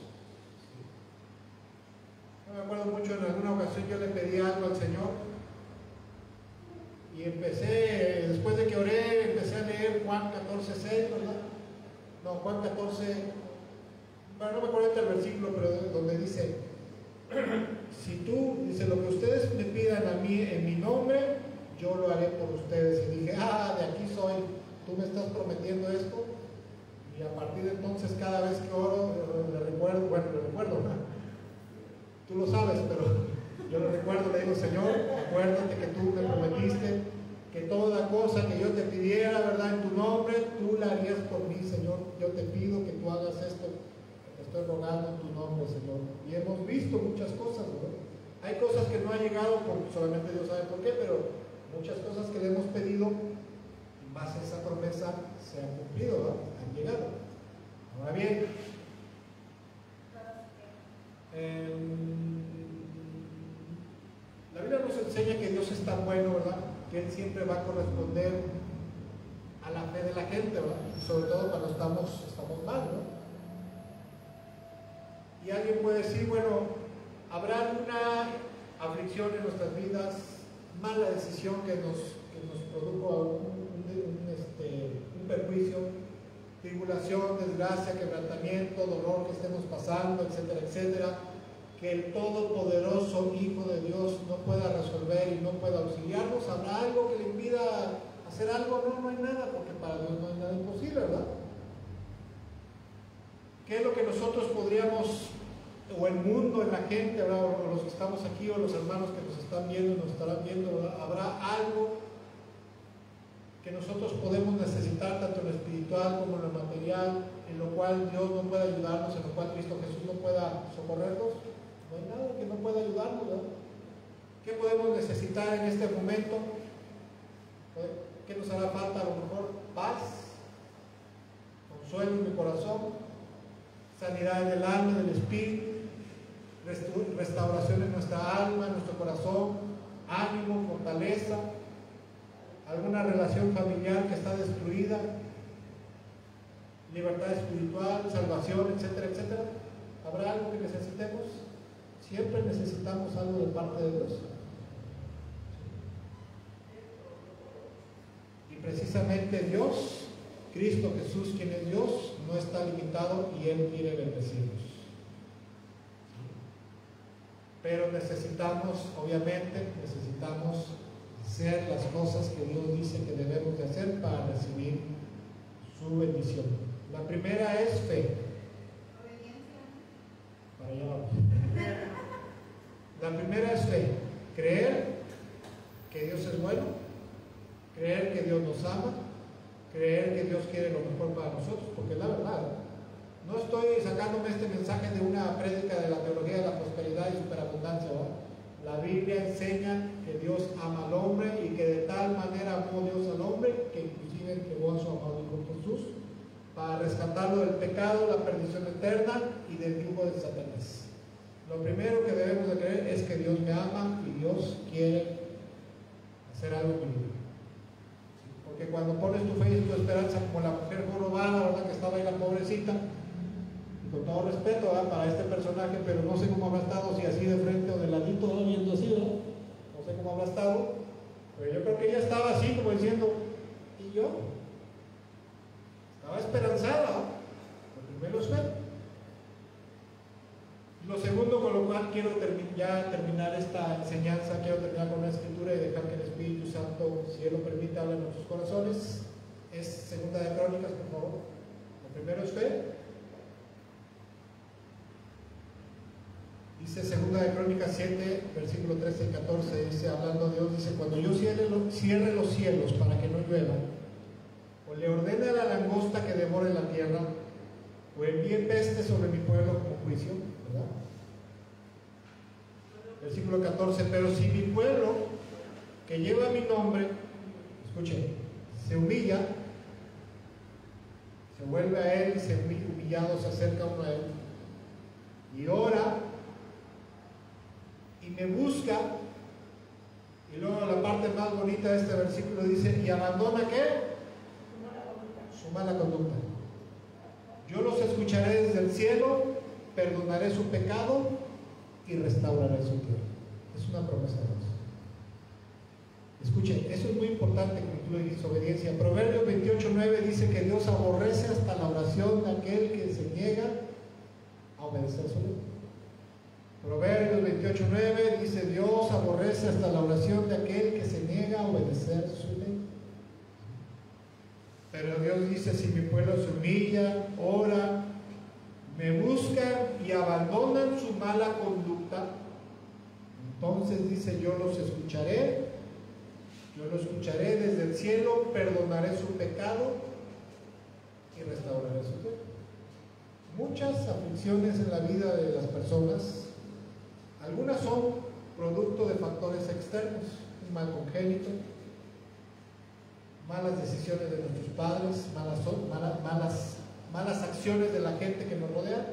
Yo me acuerdo mucho, en alguna ocasión yo le pedí algo al Señor y empecé, después de que oré, empecé a leer Juan 14:6, ¿verdad? no, Juan 14, bueno, no me acuerdo el versículo, pero donde dice, si tú, dice, lo que ustedes me pidan a mí en mi nombre, yo lo haré por ustedes. Y dije, de aquí soy, tú me estás prometiendo esto. Y a partir de entonces, cada vez que oro, le recuerdo, ¿no? Tú lo sabes, pero yo le recuerdo, le digo, Señor, acuérdate que tú me prometiste que toda cosa que yo te pidiera, ¿verdad?, en tu nombre, tú la harías por mí, Señor. Yo te pido que tú hagas esto, te estoy rogando en tu nombre, Señor. Y hemos visto muchas cosas, ¿verdad? Hay cosas que no han llegado, solamente Dios sabe por qué, pero muchas cosas que le hemos pedido, en base a esa promesa, se han cumplido, ¿verdad? Han llegado. Ahora bien, la Biblia nos enseña que Dios es tan bueno, ¿verdad?, que Él siempre va a corresponder a la fe de la gente, ¿verdad?, sobre todo cuando estamos mal, ¿no? Y alguien puede decir, bueno, habrá alguna aflicción en nuestras vidas, mala decisión que nos produjo un perjuicio, tribulación, desgracia, quebrantamiento, dolor que estemos pasando, etcétera, etcétera, que el todopoderoso Hijo de Dios no pueda resolver y no pueda auxiliarnos. ¿Habrá algo que le impida hacer algo? No hay nada, porque para Dios no hay nada imposible, ¿verdad? ¿Qué es lo que nosotros podríamos, o el mundo, en la gente, ¿verdad?, o los que estamos aquí, o los hermanos que nos están viendo, nos estarán viendo, ¿verdad?, habrá algo que nosotros podemos necesitar, tanto en lo espiritual como en lo material, en lo cual Dios no pueda ayudarnos, en lo cual Cristo Jesús no pueda socorrernos? No hay nada que no pueda ayudarnos, ¿verdad? ¿Qué podemos necesitar en este momento? ¿Qué nos hará falta? A lo mejor paz, consuelo en mi corazón, sanidad en el alma, en el espíritu, restauración en nuestra alma, en nuestro corazón, ánimo, fortaleza, alguna relación familiar que está destruida, libertad espiritual, salvación, etcétera, etcétera. ¿Habrá algo que necesitemos? Siempre necesitamos algo de parte de Dios. Y precisamente Dios, Cristo Jesús, quien es Dios, no está limitado y Él quiere bendecirnos. Pero necesitamos, obviamente, hacer las cosas que Dios dice que debemos de hacer para recibir su bendición. La primera es fe. Para allá vamos. La primera es fe. Creer que Dios es bueno, creer que Dios nos ama, creer que Dios quiere lo mejor para nosotros, porque la verdad, no estoy sacándome este mensaje de una prédica de la teología de la prosperidad y superabundancia, ¿verdad? La Biblia enseña que Dios ama al hombre y que de tal manera amó Dios al hombre que inclusive entregó a su amado Hijo Jesús para rescatarlo del pecado, la perdición eterna y del yugo de Satanás. Lo primero que debemos de creer es que Dios me ama y Dios quiere hacer algo en mi vida. Porque cuando pones tu fe y tu esperanza como la mujer jorobada, ¿verdad?, que estaba ahí la pobrecita, y con todo respeto, ¿verdad?, para este personaje, pero no sé cómo habrá estado, si así de frente o de ladito, viendo así, ¿verdad?, no sé cómo habrá estado, pero yo creo que ella estaba así como diciendo, ¿y yo? Estaba esperanzada. Lo primero es fe. Lo segundo, con lo cual quiero ya terminar esta enseñanza, quiero terminar con una escritura y dejar que el Espíritu Santo, si Él lo permite, hable en nuestros corazones. Es Segunda de Crónicas, por favor. Lo primero es fe. Dice Segunda de Crónicas 7, versículo 13 y 14, dice, hablando Dios, dice, cuando yo cierre los cielos para que no llueva, o le ordene a la langosta que devore la tierra, o envíe peste sobre mi pueblo como juicio, ¿verdad? Versículo 14, pero si mi pueblo, que lleva mi nombre, escuchen, se humilla, se vuelve a Él, se humillado, se acerca uno a Él, y ora, y me busca, y luego la parte más bonita de este versículo dice, y abandona ¿qué? Su mala conducta. Yo los escucharé desde el cielo, perdonaré su pecado y restauraré su tierra. Es una promesa de Dios. Escuchen, eso es muy importante que incluye desobediencia. Proverbios 28:9 dice que Dios aborrece hasta la oración obedecer su ley. Proverbios 28:9 dice: Dios aborrece hasta la oración de aquel que se niega a obedecer su ley. Pero Dios dice: si mi pueblo se humilla, ora, me buscan y abandonan su mala conducta, entonces dice: yo los escucharé desde el cielo, perdonaré su pecado y restauraré su fe. Muchas aflicciones en la vida de las personas, algunas son producto de factores externos, un mal congénito, malas decisiones de nuestros padres, malas acciones de la gente que nos rodea,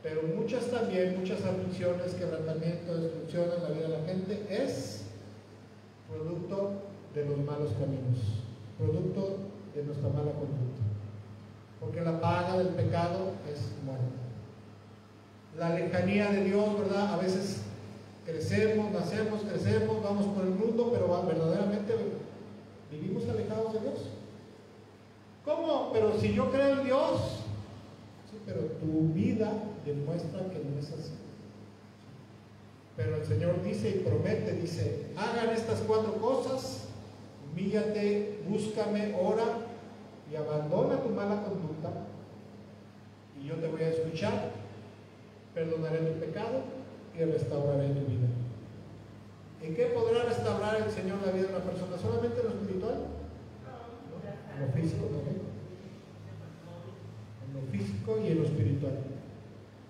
pero muchas aflicciones, quebrantamiento, destrucción en la vida de la gente es producto de los malos caminos, producto de nuestra mala conducta, porque la paga del pecado es muerte. La lejanía de Dios, ¿verdad? A veces nacemos, crecemos, vamos por el mundo, pero verdaderamente vivimos alejados de Dios. ¿Cómo? Pero si yo creo en Dios, sí, pero tu vida demuestra que no es así. Pero el Señor dice y promete, dice: hagan estas 4 cosas, humíllate, búscame, ora y abandona tu mala conducta, y yo te voy a escuchar, perdonaré tu pecado y restauraré tu vida. ¿En qué podrá restaurar el Señor la vida de una persona? ¿Solamente en lo espiritual? ¿No? En lo físico también. En lo físico y en lo espiritual.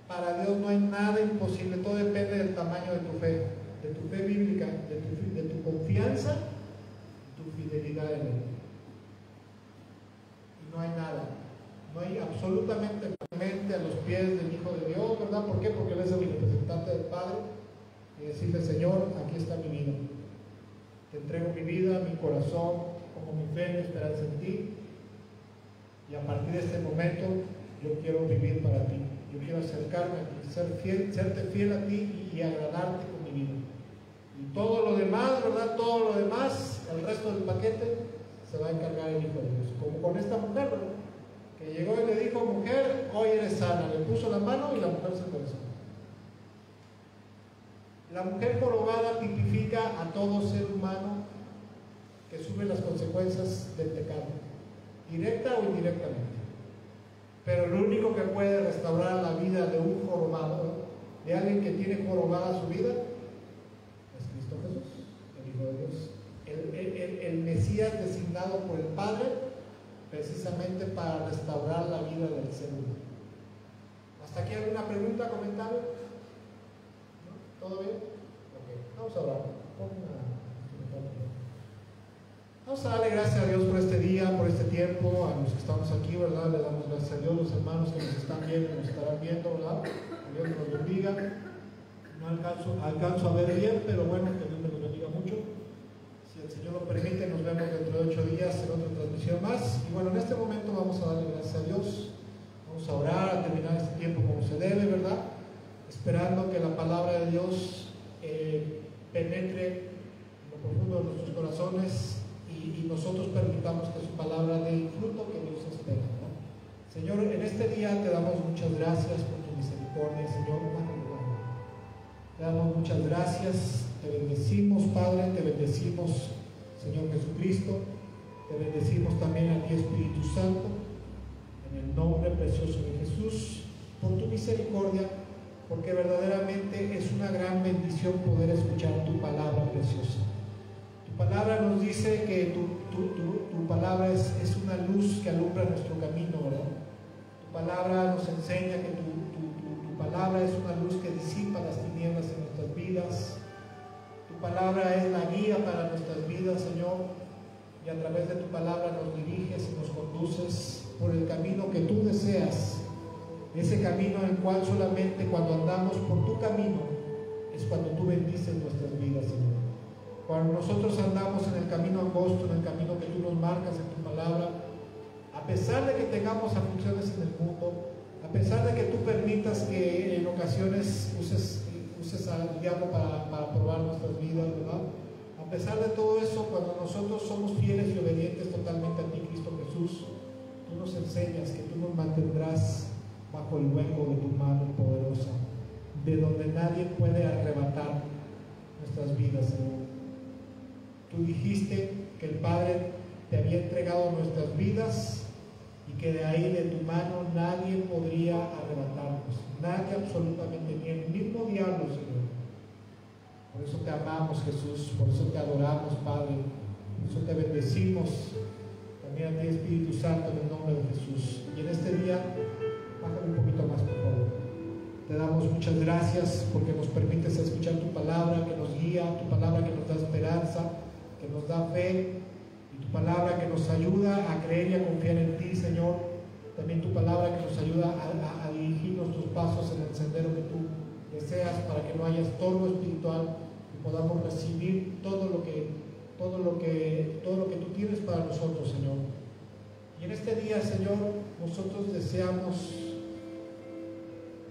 Para Dios no hay nada imposible, todo depende del tamaño de tu fe bíblica, de tu confianza, tu fidelidad en Él. Y no hay nada, no hay absolutamente a los pies del Hijo de Dios, ¿verdad? ¿Por qué? Porque Él es el representante del Padre, y decirle: Señor, aquí está mi vida, te entrego mi vida, mi corazón, como mi fe, mi esperanza en ti, y a partir de este momento yo quiero vivir para ti. Yo quiero acercarme a ti, serte fiel a ti y agradarte con mi vida. Y todo lo demás, ¿verdad? Todo lo demás, el resto del paquete, se va a encargar el Hijo de Dios. Como con esta mujer, ¿verdad? Que llegó y le dijo: mujer, hoy eres sana. Le puso la mano y la mujer se enderezó. La mujer jorobada tipifica a todo ser humano que sufre las consecuencias del pecado, directa o indirectamente. Pero lo único que puede restaurar la vida de un jorobado, de alguien que tiene jorobada su vida, es Cristo Jesús, el Hijo de Dios, el Mesías designado por el Padre precisamente para restaurar la vida del ser humano. ¿Hasta aquí alguna pregunta, comentario? ¿No? ¿Todo bien? Ok, vamos a orar. Vamos a darle gracias a Dios por este día, por este tiempo, a los que estamos aquí, ¿verdad? Le damos gracias a Dios, los hermanos que nos están viendo, nos estarán viendo, ¿verdad? Que Dios nos bendiga. No alcanzo a ver bien, pero bueno, que Dios me los bendiga mucho. Si el Señor lo permite, nos vemos dentro de 8 días en otra transmisión más. Y bueno, en este momento vamos a darle gracias a Dios. Vamos a orar, a terminar este tiempo como se debe, ¿verdad? Esperando que la palabra de Dios penetre en lo profundo de nuestros corazones y nosotros permitamos que su palabra dé el fruto que Dios espera, ¿no? Señor, en este día te damos muchas gracias por tu misericordia, Señor. Te damos muchas gracias, te bendecimos, Padre, te bendecimos, Señor Jesucristo, te bendecimos también a ti, Espíritu Santo, en el nombre precioso de Jesús, por tu misericordia, porque verdaderamente es una gran bendición poder escuchar tu palabra preciosa. Tu palabra nos dice que tu palabra es una luz que alumbra nuestro camino, ¿verdad? Tu palabra nos enseña que tu palabra es una luz que disipa las tinieblas en nuestras vidas. Tu palabra es la guía para nuestras vidas, Señor, y a través de tu palabra nos diriges y nos conduces por el camino que tú deseas, ese camino en el cual solamente cuando andamos por tu camino es cuando tú bendices nuestras vidas, Señor. Cuando nosotros andamos en el camino angosto, en el camino que tú nos marcas en tu palabra, a pesar de que tengamos aflicciones en el mundo, a pesar de que tú permitas que en ocasiones uses al diablo para probar nuestras vidas, ¿verdad? A pesar de todo eso, cuando nosotros somos fieles y obedientes totalmente a ti, Cristo Jesús, tú nos enseñas que tú nos mantendrás bajo bajo el hueco de tu mano poderosa, de donde nadie puede arrebatar nuestras vidas, Señor. Tú dijiste que el Padre te había entregado nuestras vidas y que de ahí, de tu mano, nadie podría arrebatarnos. Nadie, absolutamente, ni el mismo diablo, Señor. Por eso te amamos, Jesús, por eso te adoramos, Padre, por eso te bendecimos. También a ti, Espíritu Santo, en el nombre de Jesús. Y en este día, bájame un poquito más, por favor. Te damos muchas gracias porque nos permites escuchar tu palabra, que nos guía, tu palabra que nos da esperanza, que nos da fe, y tu palabra que nos ayuda a creer y a confiar en ti, Señor. También tu palabra que nos ayuda a dirigir nuestros pasos en el sendero que tú deseas, para que no haya estorbo espiritual y podamos recibir todo lo que tú tienes para nosotros, Señor. Y en este día, Señor, nosotros deseamos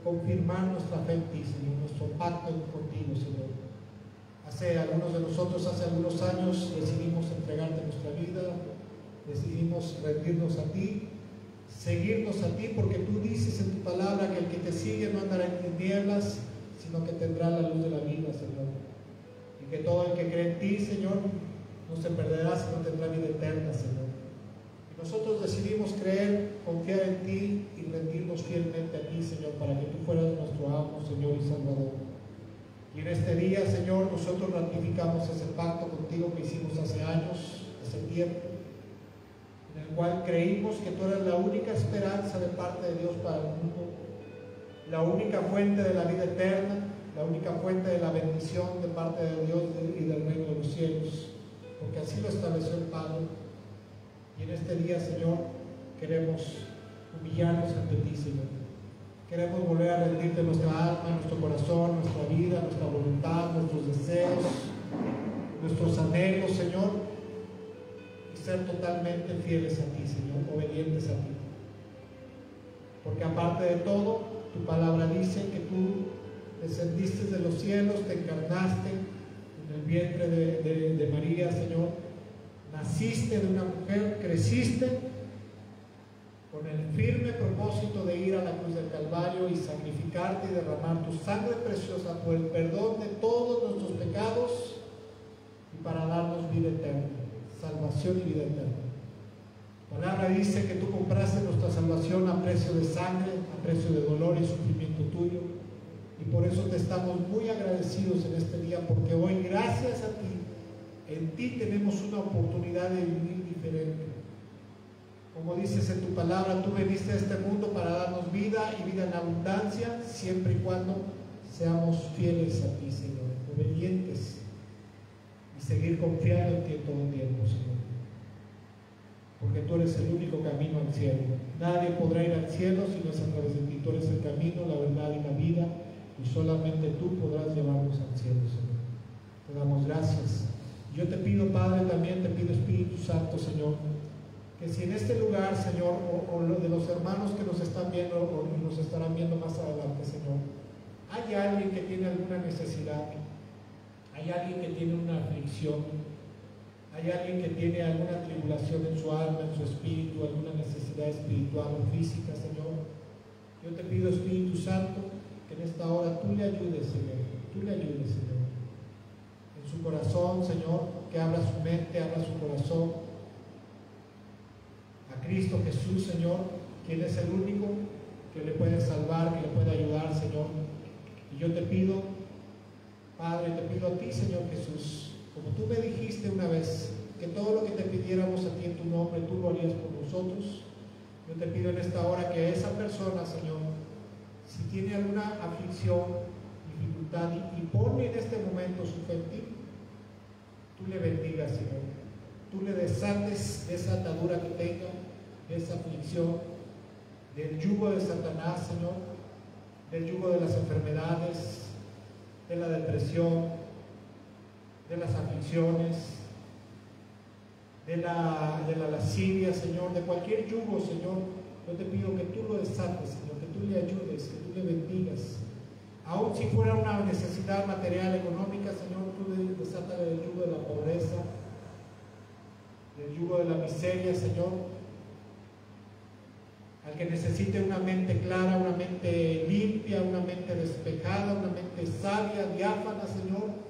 confirmar nuestra fe en ti, Señor, nuestro pacto contigo, Señor. Algunos de nosotros hace algunos años decidimos entregarte nuestra vida, decidimos rendirnos a ti, seguirnos a ti, porque tú dices en tu palabra que el que te sigue no andará en tinieblas, sino que tendrá la luz de la vida, Señor. Y que todo el que cree en ti, Señor, no se perderá, sino tendrá vida eterna, Señor. Y nosotros decidimos creer, confiar en ti y rendirnos fielmente a ti, Señor, para que tú fueras nuestro amo, Señor y Salvador. Y en este día, Señor, nosotros ratificamos ese pacto contigo que hicimos hace años, hace tiempo, en el cual creímos que tú eras la única esperanza de parte de Dios para el mundo, la única fuente de la vida eterna, la única fuente de la bendición de parte de Dios y del reino de los cielos, porque así lo estableció el Padre. Y en este día, Señor, queremos humillarnos ante ti, Señor. Queremos volver a rendirte nuestra alma, nuestro corazón, nuestra vida, nuestra voluntad, nuestros deseos, nuestros anhelos, Señor, y ser totalmente fieles a ti, Señor, obedientes a ti. Porque aparte de todo, tu palabra dice que tú descendiste de los cielos, te encarnaste en el vientre de María, Señor, naciste de una mujer, creciste con el firme propósito de ir a la cruz del Calvario y sacrificarte y derramar tu sangre preciosa por el perdón de todos nuestros pecados y para darnos vida eterna, salvación y vida eterna. La palabra dice que tú compraste nuestra salvación a precio de sangre, a precio de dolor y sufrimiento tuyo, y por eso te estamos muy agradecidos en este día, porque hoy, gracias a ti, en ti tenemos una oportunidad de vivir diferente. Como dices en tu palabra, tú viniste a este mundo para darnos vida y vida en abundancia, siempre y cuando seamos fieles a ti, Señor, obedientes, y seguir confiando en ti en todo tiempo, Señor. Porque tú eres el único camino al cielo. Nadie podrá ir al cielo si no es a través de ti. Tú eres el camino, la verdad y la vida, y solamente tú podrás llevarnos al cielo, Señor. Te damos gracias. Yo te pido, Padre, también te pido, Espíritu Santo, Señor, que si en este lugar, Señor, o de los hermanos que nos están viendo o nos estarán viendo más adelante, Señor, hay alguien que tiene alguna necesidad, hay alguien que tiene una aflicción, hay alguien que tiene alguna tribulación en su alma, en su espíritu, alguna necesidad espiritual o física, Señor, yo te pido, Espíritu Santo, que en esta hora tú le ayudes, Señor, tú le ayudes, Señor, en su corazón, Señor, que abra su mente, abra su corazón a Cristo Jesús, Señor, quien es el único que le puede salvar, que le puede ayudar, Señor. Y yo te pido, Padre, te pido a ti, Señor Jesús, como tú me dijiste una vez, que todo lo que te pidiéramos a ti en tu nombre, tú lo harías por nosotros. Yo te pido en esta hora que esa persona, Señor, si tiene alguna aflicción, dificultad, y pone en este momento su fe en ti, tú le bendigas, Señor. Tú le desates de esa atadura que tenga, de esa aflicción, del yugo de Satanás, Señor, del yugo de las enfermedades, de la depresión, de las aflicciones, de la lascivia, Señor, de cualquier yugo, Señor. Yo te pido que tú lo desates, Señor, que tú le ayudes, que tú le bendigas. Aun si fuera una necesidad material, económica, Señor, tú le desatas el yugo de la pobreza, del yugo de la miseria, Señor. al que necesite una mente clara, una mente limpia, una mente despejada, una mente sabia, diáfana, Señor.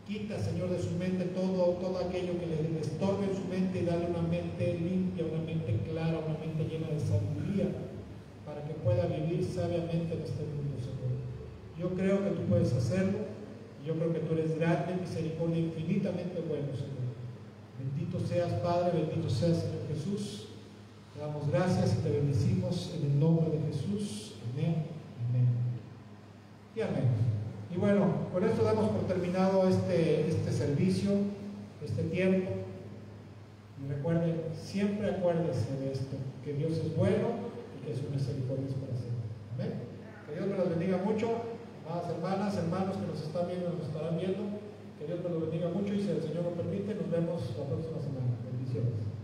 Quita, Señor, de su mente todo aquello que le estorbe en su mente y dale una mente limpia, una mente clara, una mente llena de sabiduría para que pueda vivir sabiamente en este mundo, Señor. Yo creo que tú puedes hacerlo y yo creo que tú eres grande, misericordia, infinitamente bueno, Señor. Bendito seas, Padre, bendito seas, Señor Jesús. Te damos gracias y te bendecimos en el nombre de Jesús. Amén, amén y amén. Y bueno, con esto damos por terminado este servicio, este tiempo. Y recuerden, siempre acuérdense de esto, que Dios es bueno y que su misericordia es para siempre. Amén. Que Dios me los bendiga mucho. Amadas hermanas, hermanos que nos están viendo, nos estarán viendo. Que Dios me los bendiga mucho y si el Señor lo permite, nos vemos la próxima semana. Bendiciones.